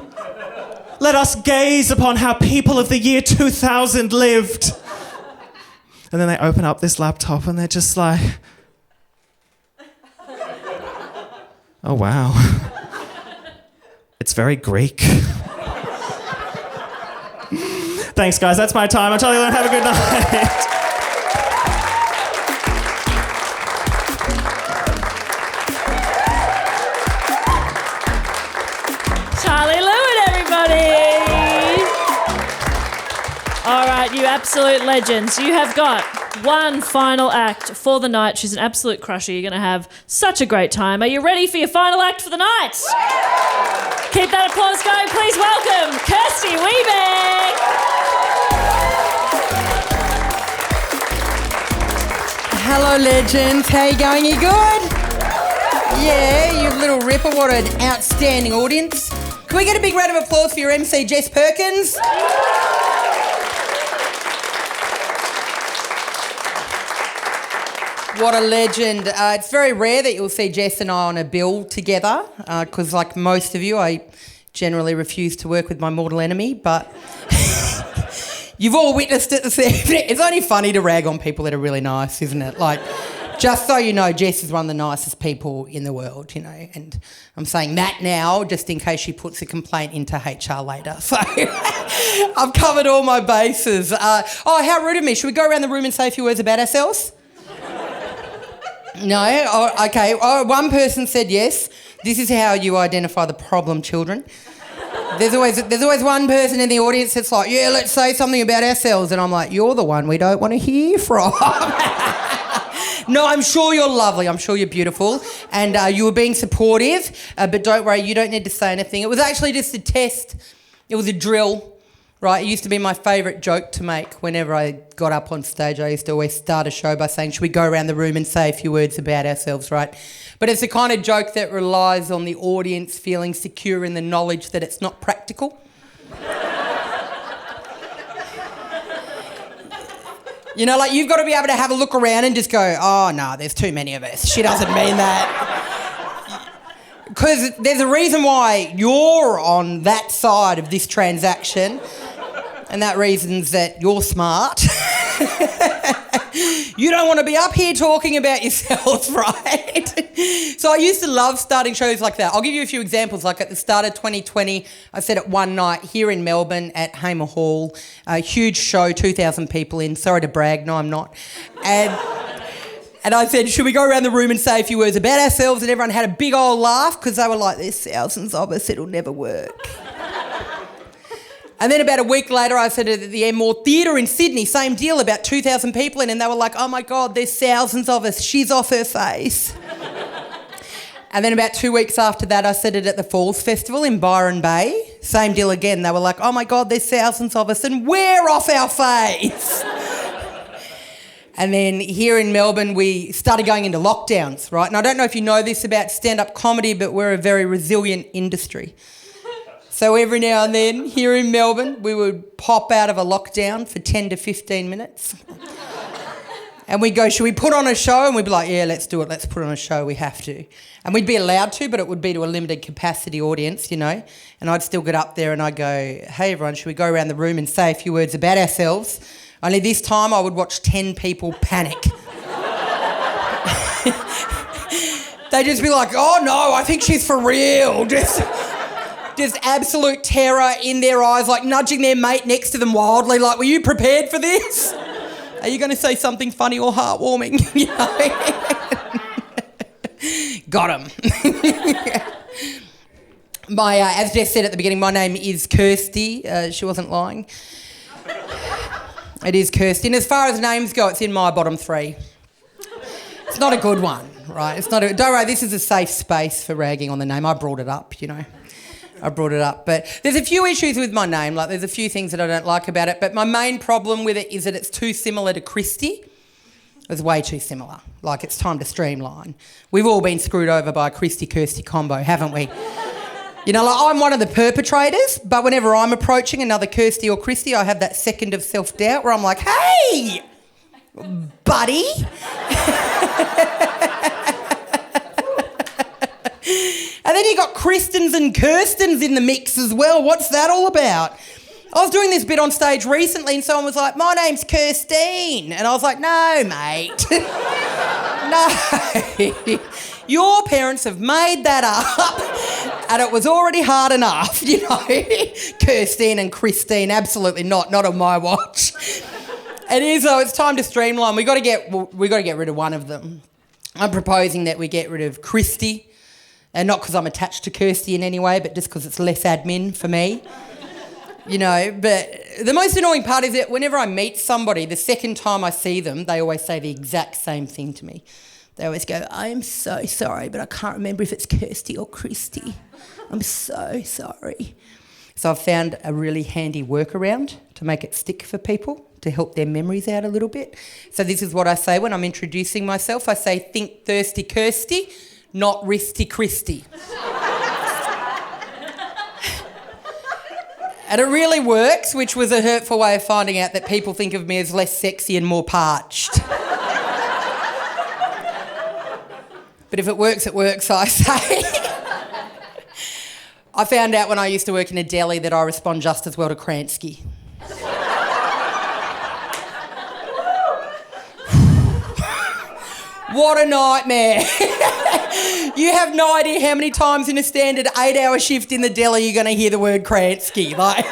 Let us gaze upon how people of the year 2000 lived." And then they open up this laptop and they're just like, "Oh, wow. It's very Greek." Thanks, guys. That's my time. I'll tell you, have a good night. Charlie Lewin, everybody. All right, you absolute legends. You have got one final act for the night. She's an absolute crusher. You're going to have such a great time. Are you ready for your final act for the night? Keep that applause going. Please welcome Kirsty Webeck. Hello, legends. How you going? You good? Yeah, you little ripper. What an outstanding audience. Can we get a big round of applause for your MC Jess Perkins? What a legend. It's very rare that you'll see Jess and I on a bill together because, like most of you, I generally refuse to work with my mortal enemy, but you've all witnessed it this evening. It's only funny to rag on people that are really nice, isn't it? Like, Just so you know, Jess is one of the nicest people in the world, you know, and I'm saying that now just in case she puts a complaint into HR later. So I've covered all my bases. How rude of me. Should we go around the room and say a few words about ourselves? No? Oh, okay. Oh, one person said yes. This is how you identify the problem children. There's always one person in the audience that's like, yeah, let's say something about ourselves. And I'm like, you're the one we don't want to hear from. No, I'm sure you're lovely. I'm sure you're beautiful. And you were being supportive. But don't worry, you don't need to say anything. It was actually just a test. It was a drill, right? It used to be my favourite joke to make whenever I got up on stage. I used to always start a show by saying, should we go around the room and say a few words about ourselves, right? But it's the kind of joke that relies on the audience feeling secure in the knowledge that it's not practical. You know, like, you've got to be able to have a look around and just go, oh, no, there's too many of us. She doesn't mean that. Because there's a reason why you're on that side of this transaction, and that reason's that you're smart. You don't want to be up here talking about yourself, right? So I used to love starting shows like that. I'll give you a few examples. Like at the start of 2020, I said it one night here in Melbourne at Hamer Hall, a huge show, 2,000 people in. Sorry to brag, no, I'm not. And I said, should we go around the room and say a few words about ourselves? And everyone had a big old laugh because they were like, there's thousands of us, it'll never work. And then about a week later, I said at the Mmmm Theatre in Sydney, same deal, about 2,000 people in, and they were like, oh my God, there's thousands of us, she's off her face. And then about 2 weeks after that, I said it at the Falls Festival in Byron Bay, same deal again. They were like, oh my God, there's thousands of us, and we're off our face. And then here in Melbourne, we started going into lockdowns, right? And I don't know if you know this about stand-up comedy, but we're a very resilient industry. So every now and then, here in Melbourne, we would pop out of a lockdown for 10 to 15 minutes. And we'd go, should we put on a show? And we'd be like, yeah, let's do it. Let's put on a show. We have to. And we'd be allowed to, but it would be to a limited capacity audience, you know. And I'd still get up there and I'd go, hey, everyone, should we go around the room and say a few words about ourselves? Only this time I would watch 10 people panic. They'd just be like, oh, no, I think she's for real. Just absolute terror in their eyes, like nudging their mate next to them wildly, like, were you prepared for this? Are you going to say something funny or heartwarming? You know? Got him. As Jess said at the beginning, my name is Kirsty. She wasn't lying. It is Kirsty. And as far as names go, it's in my bottom three. It's not a good one, right? Don't worry, this is a safe space for ragging on the name. I brought it up, you know. I brought it up. But there's a few issues with my name. Like, there's a few things that I don't like about it. But my main problem with it is that it's too similar to Christy. It's way too similar. Like, it's time to streamline. We've all been screwed over by a Christy-Kirsty combo, haven't we? You know, like, I'm one of the perpetrators, but whenever I'm approaching another Kirsty or Christy, I have that second of self-doubt where I'm like, hey, buddy. And then you got Kristens and Kirstens in the mix as well. What's that all about? I was doing this bit on stage recently and someone was like, my name's Kirstine. And I was like, no, mate. No. Your parents have made that up and it was already hard enough, you know. Kirstine and Christine, absolutely not on my watch. It is, though, it's time to streamline. We've got to get rid of one of them. I'm proposing that we get rid of Christy. And not because I'm attached to Kirsty in any way, but just because it's less admin for me. You know, but the most annoying part is that whenever I meet somebody, the second time I see them, they always say the exact same thing to me. They always go, I am so sorry, but I can't remember if it's Kirsty or Christy. I'm so sorry. So I've found a really handy workaround to make it stick for people, to help their memories out a little bit. So this is what I say when I'm introducing myself. I say, think thirsty Kirsty, not wristy Christy. And it really works, which was a hurtful way of finding out that people think of me as less sexy and more parched. But if it works, I say. I found out when I used to work in a deli that I respond just as well to Kransky. What a nightmare. You have no idea how many times in a standard 8-hour shift in the deli you're going to hear the word Kransky. Like,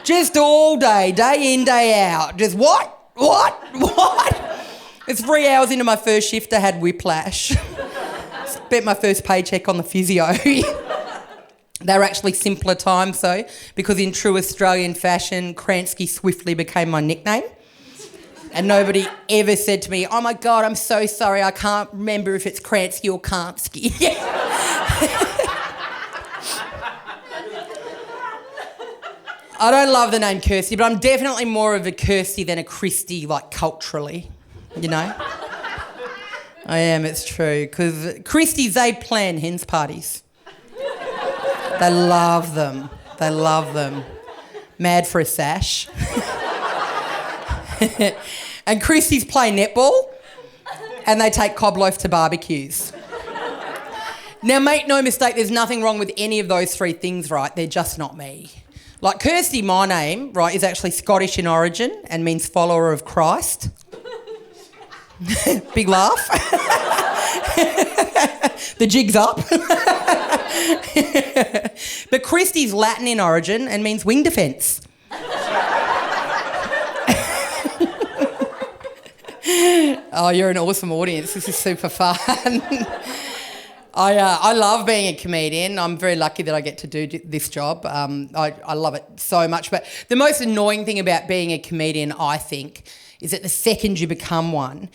just all day, day in, day out. Just what? It's 3 hours into my first shift, I had whiplash. Spent my first paycheck on the physio. They were actually simpler times though, because in true Australian fashion, Kransky swiftly became my nickname. And nobody ever said to me, oh my God, I'm so sorry, I can't remember if it's Kransky or Kansky. I don't love the name Kirsty, but I'm definitely more of a Kirsty than a Christy, like culturally, you know? I am, it's true, because Christys, they plan hens parties. They love them. They love them. Mad for a sash. And Christys play netball and they take cob loaf to barbecues. Now, make no mistake, there's nothing wrong with any of those three things, right? They're just not me. Like Kirsty, my name, right, is actually Scottish in origin and means follower of Christ. Big laugh. The jig's up. But Christy's Latin in origin and means wing defence. Oh, you're an awesome audience. This is super fun. I love being a comedian. I'm very lucky that I get to do this job. I love it so much. But the most annoying thing about being a comedian, I think, is that the second you become one,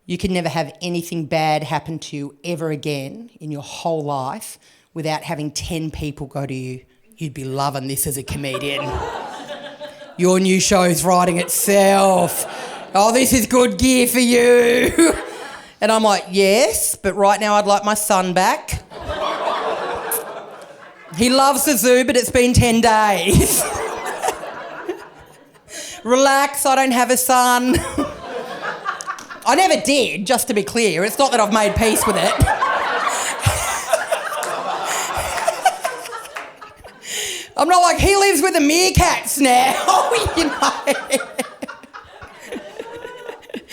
you can never have anything bad happen to you ever again in your whole life without having 10 people go to you, you'd be loving this as a comedian. Your new show's writing itself. Oh, this is good gear for you. And I'm like, yes, but right now I'd like my son back. He loves the zoo, but it's been 10 days. Relax, I don't have a son. I never did, just to be clear. It's not that I've made peace with it. I'm not like, he lives with the meerkats now, you know.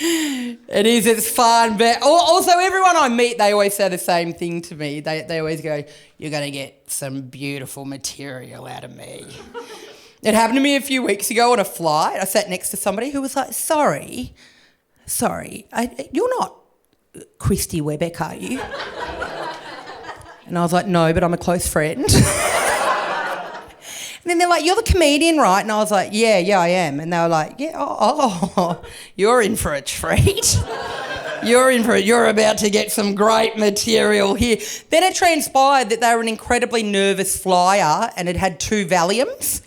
It is, it's fun. But also everyone I meet, they always say the same thing to me. They always go, you're going to get some beautiful material out of me. It happened to me a few weeks ago on a flight. I sat next to somebody who was like, sorry, you're not Kirsty Webeck, are you? And I was like, no, but I'm a close friend. And then they're like, you're the comedian, right? And I was like, yeah, I am. And they were like, yeah, you're in for a treat. You're about to get some great material here. Then it transpired that they were an incredibly nervous flyer and had 2 Valiums.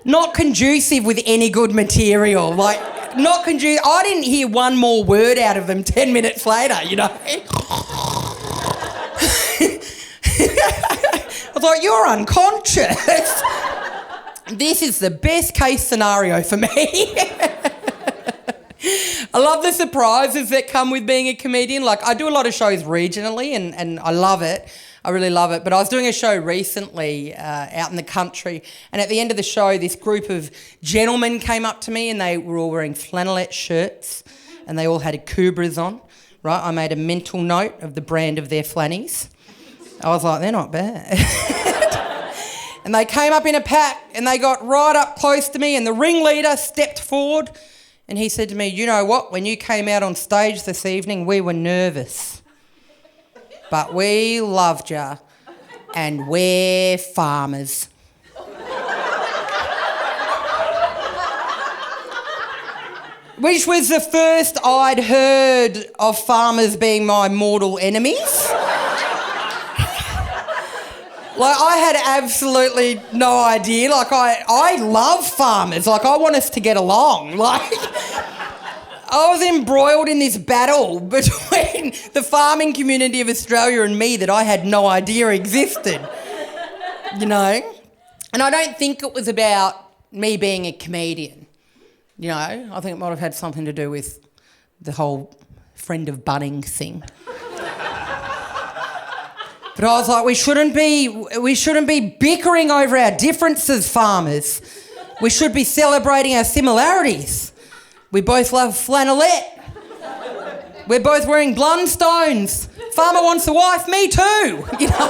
Not conducive with any good material. Like, not conducive. I didn't hear one more word out of them 10 minutes later, you know? I thought, you're unconscious. This is the best case scenario for me. I love the surprises that come with being a comedian. Like, I do a lot of shows regionally and I love it. I really love it. But I was doing a show recently out in the country, and at the end of the show, this group of gentlemen came up to me and they were all wearing flannelette shirts and they all had Kubras on, right? I made a mental note of the brand of their flannies. I was like, they're not bad. And they came up in a pack and they got right up close to me and the ringleader stepped forward and he said to me, you know what, when you came out on stage this evening, we were nervous. But we loved you and we're farmers. Which was the first I'd heard of farmers being my mortal enemies. Like, I had absolutely no idea. Like, I love farmers. Like, I want us to get along. Like, I was embroiled in this battle between the farming community of Australia and me that I had no idea existed, you know? And I don't think it was about me being a comedian, you know? I think it might have had something to do with the whole friend of Bunnings thing. But I was like, we shouldn't be bickering over our differences, farmers. We should be celebrating our similarities. We both love flannelette. We're both wearing Blundstones. Farmer wants a wife, me too. You know?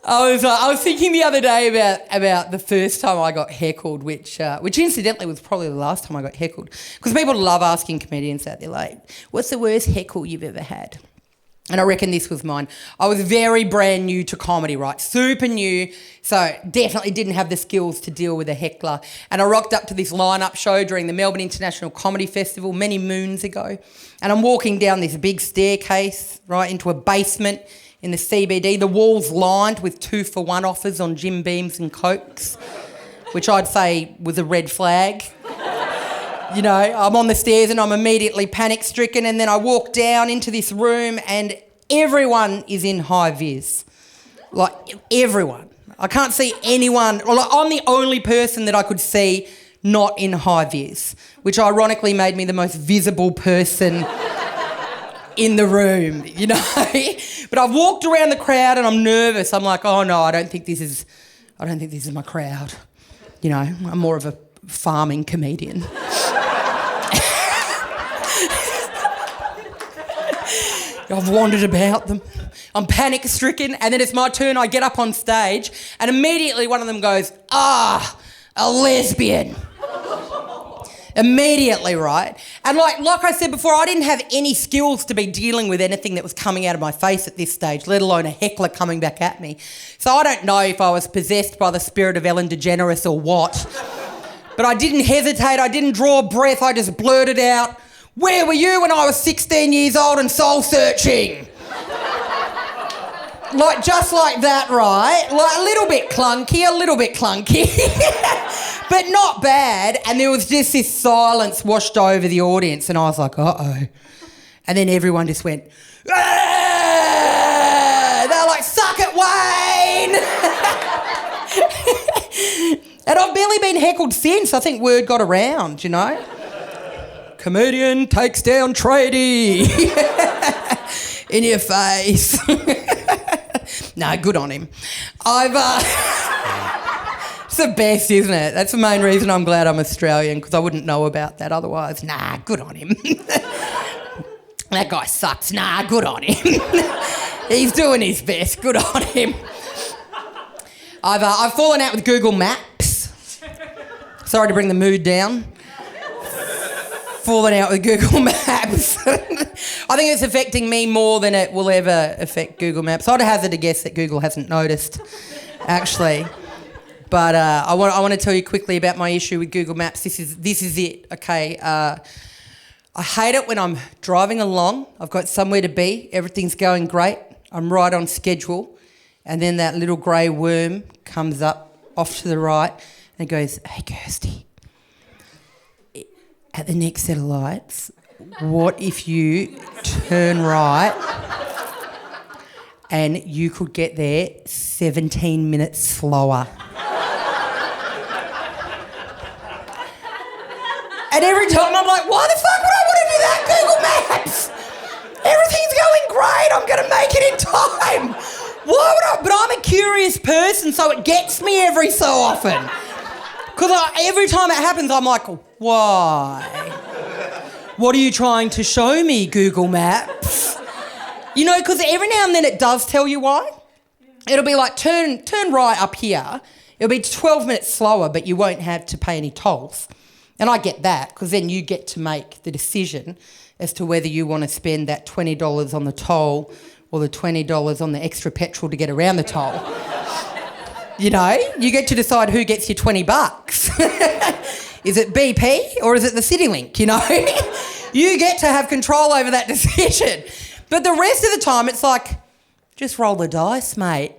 I was thinking the other day about the first time I got heckled, which incidentally was probably the last time I got heckled, because people love asking comedians that. They're like, "What's the worst heckle you've ever had?" And I reckon this was mine. I was very brand new to comedy, right? Super new, so definitely didn't have the skills to deal with a heckler. And I rocked up to this line-up show during the Melbourne International Comedy Festival many moons ago. And I'm walking down this big staircase, right, into a basement in the CBD. The walls lined with 2-for-1 offers on Jim Beams and Cokes, which I'd say was a red flag. You know, I'm on the stairs and I'm immediately panic-stricken, and then I walk down into this room and everyone is in high vis. Like, everyone. I can't see anyone. Like, I'm the only person that I could see not in high vis, which ironically made me the most visible person in the room, you know? But I've walked around the crowd and I'm nervous. I'm like, oh no, I don't think this is my crowd. You know, I'm more of a farming comedian. I've wandered about them. I'm panic-stricken, and then it's my turn. I get up on stage, and immediately one of them goes, a lesbian. Immediately, right? And like I said before, I didn't have any skills to be dealing with anything that was coming out of my face at this stage, let alone a heckler coming back at me. So I don't know if I was possessed by the spirit of Ellen DeGeneres or what. But I didn't hesitate, I didn't draw a breath, I just blurted out, "Where were you when I was 16 years old and soul searching?" Like, just like that, right? Like, a little bit clunky, but not bad. And there was just this silence washed over the audience, and I was like, uh-oh. And then everyone just went, "Ah!" They're like, "Suck it, Wayne!" And I've barely been heckled since. I think word got around, you know? Comedian takes down tradie. In your face. No, good on him. It's the best, isn't it? That's the main reason I'm glad I'm Australian, because I wouldn't know about that otherwise. Nah, good on him. That guy sucks. Nah, good on him. He's doing his best. Good on him. I've fallen out with Google Maps. Sorry to bring the mood down. Fallen out with Google Maps. I think it's affecting me more than it will ever affect Google Maps. I'd hazard a guess that Google hasn't noticed, actually. But I want to tell you quickly about my issue with Google Maps. This is it, okay? I hate it when I'm driving along. I've got somewhere to be. Everything's going great. I'm right on schedule. And then that little grey worm comes up off to the right and goes, "Hey, Kirsty, at the next set of lights, what if you turn right and you could get there 17 minutes slower?" And every time I'm like, why the fuck would I want to do that, Google Maps? Everything's going great, I'm going to make it in time. Why would I? But I'm a curious person, so it gets me every so often. Because every time it happens, I'm like, why? What are you trying to show me, Google Maps? You know, because every now and then it does tell you why. It'll be like, turn right up here. It'll be 12 minutes slower, but you won't have to pay any tolls. And I get that, because then you get to make the decision as to whether you want to spend that $20 on the toll or the $20 on the extra petrol to get around the toll. You know, you get to decide who gets your $20. Is it BP or is it the CityLink, you know? You get to have control over that decision. But the rest of the time, it's like, just roll the dice, mate.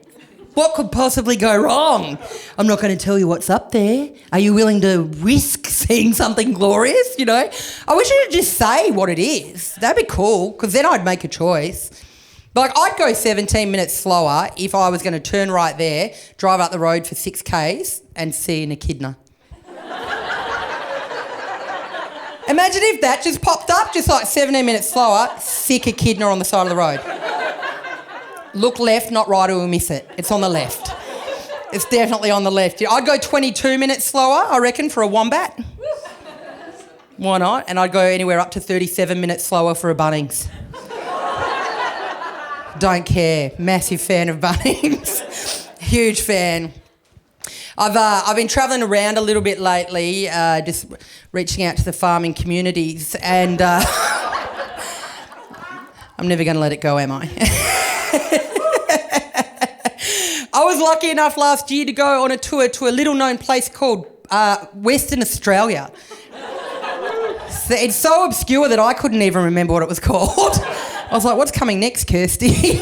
What could possibly go wrong? I'm not going to tell you what's up there. Are you willing to risk seeing something glorious, you know? I wish you'd just say what it is. That'd be cool, because then I'd make a choice. Like, I'd go 17 minutes slower if I was going to turn right there, drive up the road for 6 Ks and see an echidna. Imagine if that just popped up, just like 17 minutes slower, sick echidna on the side of the road. Look left, not right, or we'll miss it. It's on the left. It's definitely on the left. I'd go 22 minutes slower, I reckon, for a wombat. Why not? And I'd go anywhere up to 37 minutes slower for a Bunnings. Don't care. Massive fan of Bunnings. Huge fan. I've been travelling around a little bit lately, just reaching out to the farming communities, and I'm never going to let it go, am I? I was lucky enough last year to go on a tour to a little-known place called Western Australia. It's so obscure that I couldn't even remember what it was called. I was like, what's coming next, Kirsty?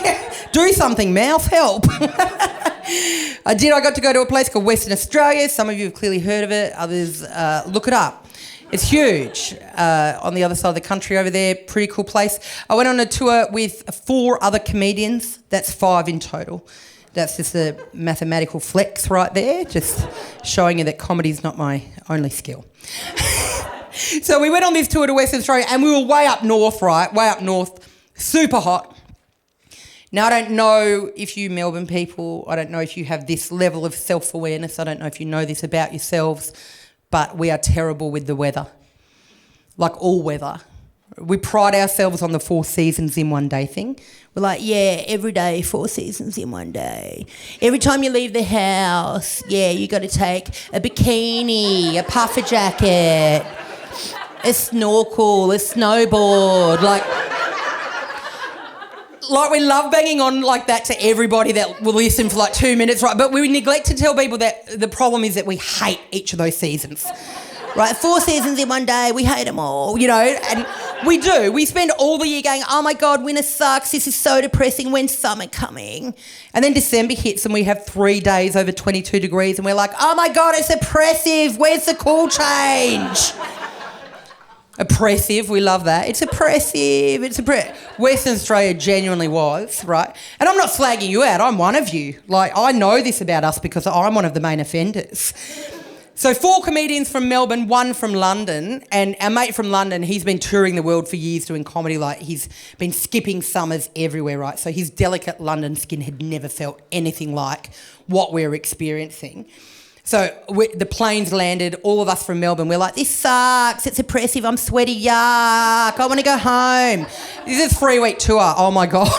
Do something, mouth, help. I got to go to a place called Western Australia. Some of you have clearly heard of it. Others, look it up. It's huge. On the other side of the country over there, pretty cool place. I went on a tour with 4 other comedians. That's 5 in total. That's just a mathematical flex right there, just showing you that comedy's not my only skill. So we went on this tour to Western Australia and we were way up north, right? Way up north, super hot. Now, I don't know if you Melbourne people, I don't know if you have this level of self-awareness, I don't know if you know this about yourselves, but we are terrible with the weather. Like all weather. We pride ourselves on the 4 seasons in one day thing. We're like, yeah, every day, 4 seasons in one day. Every time you leave the house, yeah, you got to take a bikini, a puffer jacket, a snorkel, a snowboard, like we love banging on like that to everybody that will listen for like 2 minutes, right? But we neglect to tell people that the problem is that we hate each of those seasons. Right, 4 seasons in one day, we hate them all, you know, and we do. We spend all the year going, oh my God, winter sucks, this is so depressing, when's summer coming? And then December hits and we have 3 days over 22 degrees and we're like, oh my God, it's oppressive, where's the cool change? Oppressive, we love that. It's oppressive, Western Australia genuinely was, right? And I'm not slagging you out, I'm one of you. Like, I know this about us because I'm one of the main offenders. So 4 comedians from Melbourne, 1 from London, and our mate from London, he's been touring the world for years doing comedy, like he's been skipping summers everywhere, right? So his delicate London skin had never felt anything like what we're experiencing. So the planes landed, all of us from Melbourne, we're like, this sucks, it's oppressive, I'm sweaty, yuck, I want to go home. This is a 3-week tour, oh my God.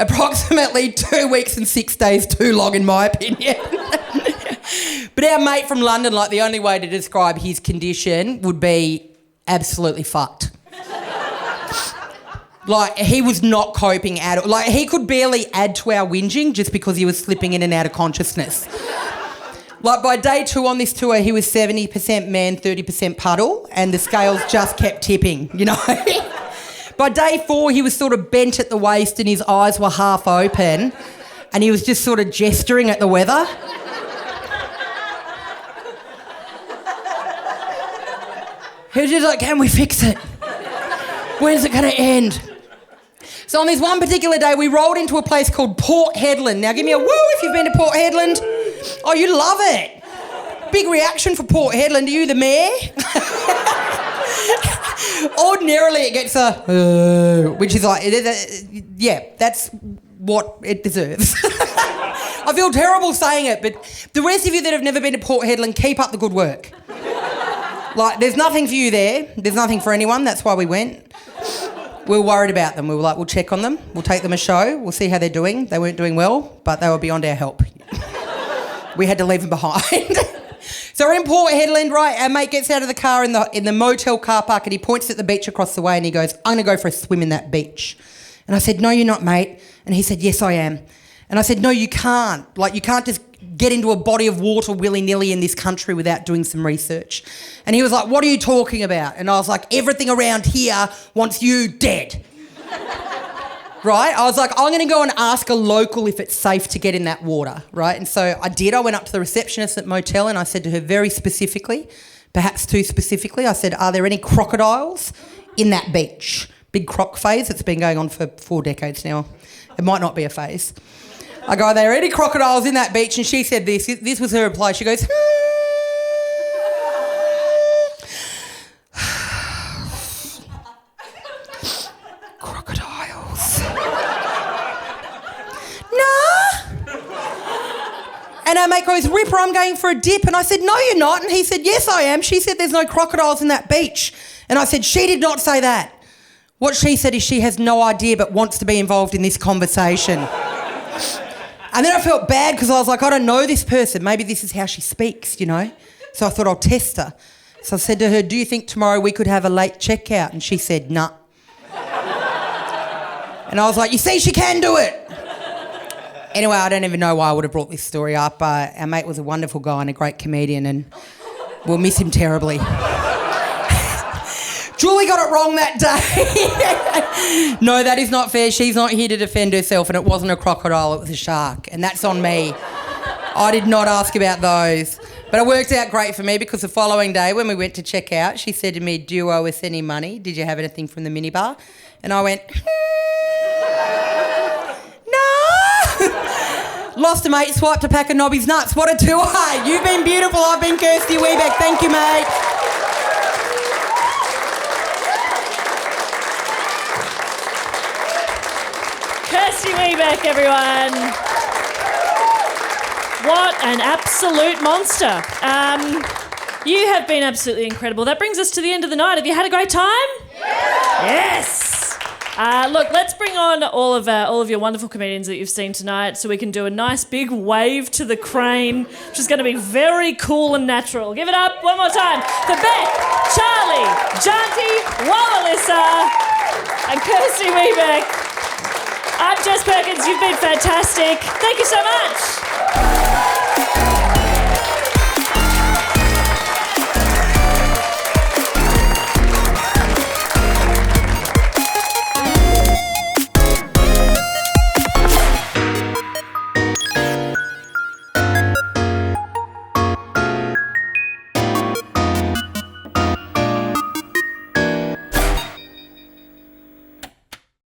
Approximately 2 weeks and 6 days too long in my opinion. But our mate from London, like the only way to describe his condition would be absolutely fucked. Like, he was not coping at all. Like, he could barely add to our whinging just because he was slipping in and out of consciousness. Like, by day 2 on this tour, he was 70% man, 30% puddle, and the scales just kept tipping, you know? By day 4, he was sort of bent at the waist and his eyes were half open and he was just sort of gesturing at the weather. He was just like, can we fix it? When's it going to end? So on this one particular day, we rolled into a place called Port Hedland. Now give me a woo if you've been to Port Hedland. Oh, you love it. Big reaction for Port Hedland. Are you the mayor? Ordinarily it gets a, which is like, yeah, that's what it deserves. I feel terrible saying it, but the rest of you that have never been to Port Hedland, keep up the good work. Like, there's nothing for you there. There's nothing for anyone. That's why we went. We were worried about them. We were like, we'll check on them. We'll take them a show. We'll see how they're doing. They weren't doing well, but they were beyond our help. We had to leave them behind. So we're in Port Hedland, right? Our mate gets out of the car in the motel car park and he points at the beach across the way and he goes, I'm going to go for a swim in that beach. And I said, no, you're not, mate. And he said, yes, I am. And I said, no, you can't. Like, you can't just get into a body of water willy-nilly in this country without doing some research. And he was like, what are you talking about? And I was like, everything around here wants you dead. Right? I was like, I'm going to go and ask a local if it's safe to get in that water, right? And so I did. I went up to the receptionist at the motel and I said to her very specifically, perhaps too specifically, I said, are there any crocodiles in that beach? Big croc phase. It's been going on for 4 decades now. It might not be a phase. I go, are there any crocodiles in that beach? And she said this. This was her reply. She goes, crocodiles. Nah. And our mate goes, Ripper, I'm going for a dip. And I said, no, you're not. And he said, yes, I am. She said, there's no crocodiles in that beach. And I said, she did not say that. What she said is she has no idea but wants to be involved in this conversation. And then I felt bad because I was like, I don't know this person. Maybe this is how she speaks, you know? So I thought I'll test her. So I said to her, do you think tomorrow we could have a late checkout? And she said, nah. And I was like, you see, she can do it. Anyway, I don't even know why I would have brought this story up. Our mate was a wonderful guy and a great comedian, and we'll miss him terribly. Julie got it wrong that day. No, that is not fair. She's not here to defend herself, and it wasn't a crocodile, it was a shark. And that's on me. I did not ask about those. But it worked out great for me because the following day when we went to check out, she said to me, do you owe us any money? Did you have anything from the minibar? And I went, no. Lost a mate, swiped a pack of Nobby's nuts. What a tour. You've been beautiful. I've been Kirsty Webeck. Thank you, mate. Kirsty Webeck, everyone. What an absolute monster. You have been absolutely incredible. That brings us to the end of the night. Have you had a great time? Yes. Look, let's bring on all of your wonderful comedians that you've seen tonight so we can do a nice big wave to the crane, which is going to be very cool and natural. Give it up one more time for Bec, Charlie, Janty, Woah, Alyssa, and Kirsty Webeck. I'm Jess Perkins. You've been fantastic. Thank you so much.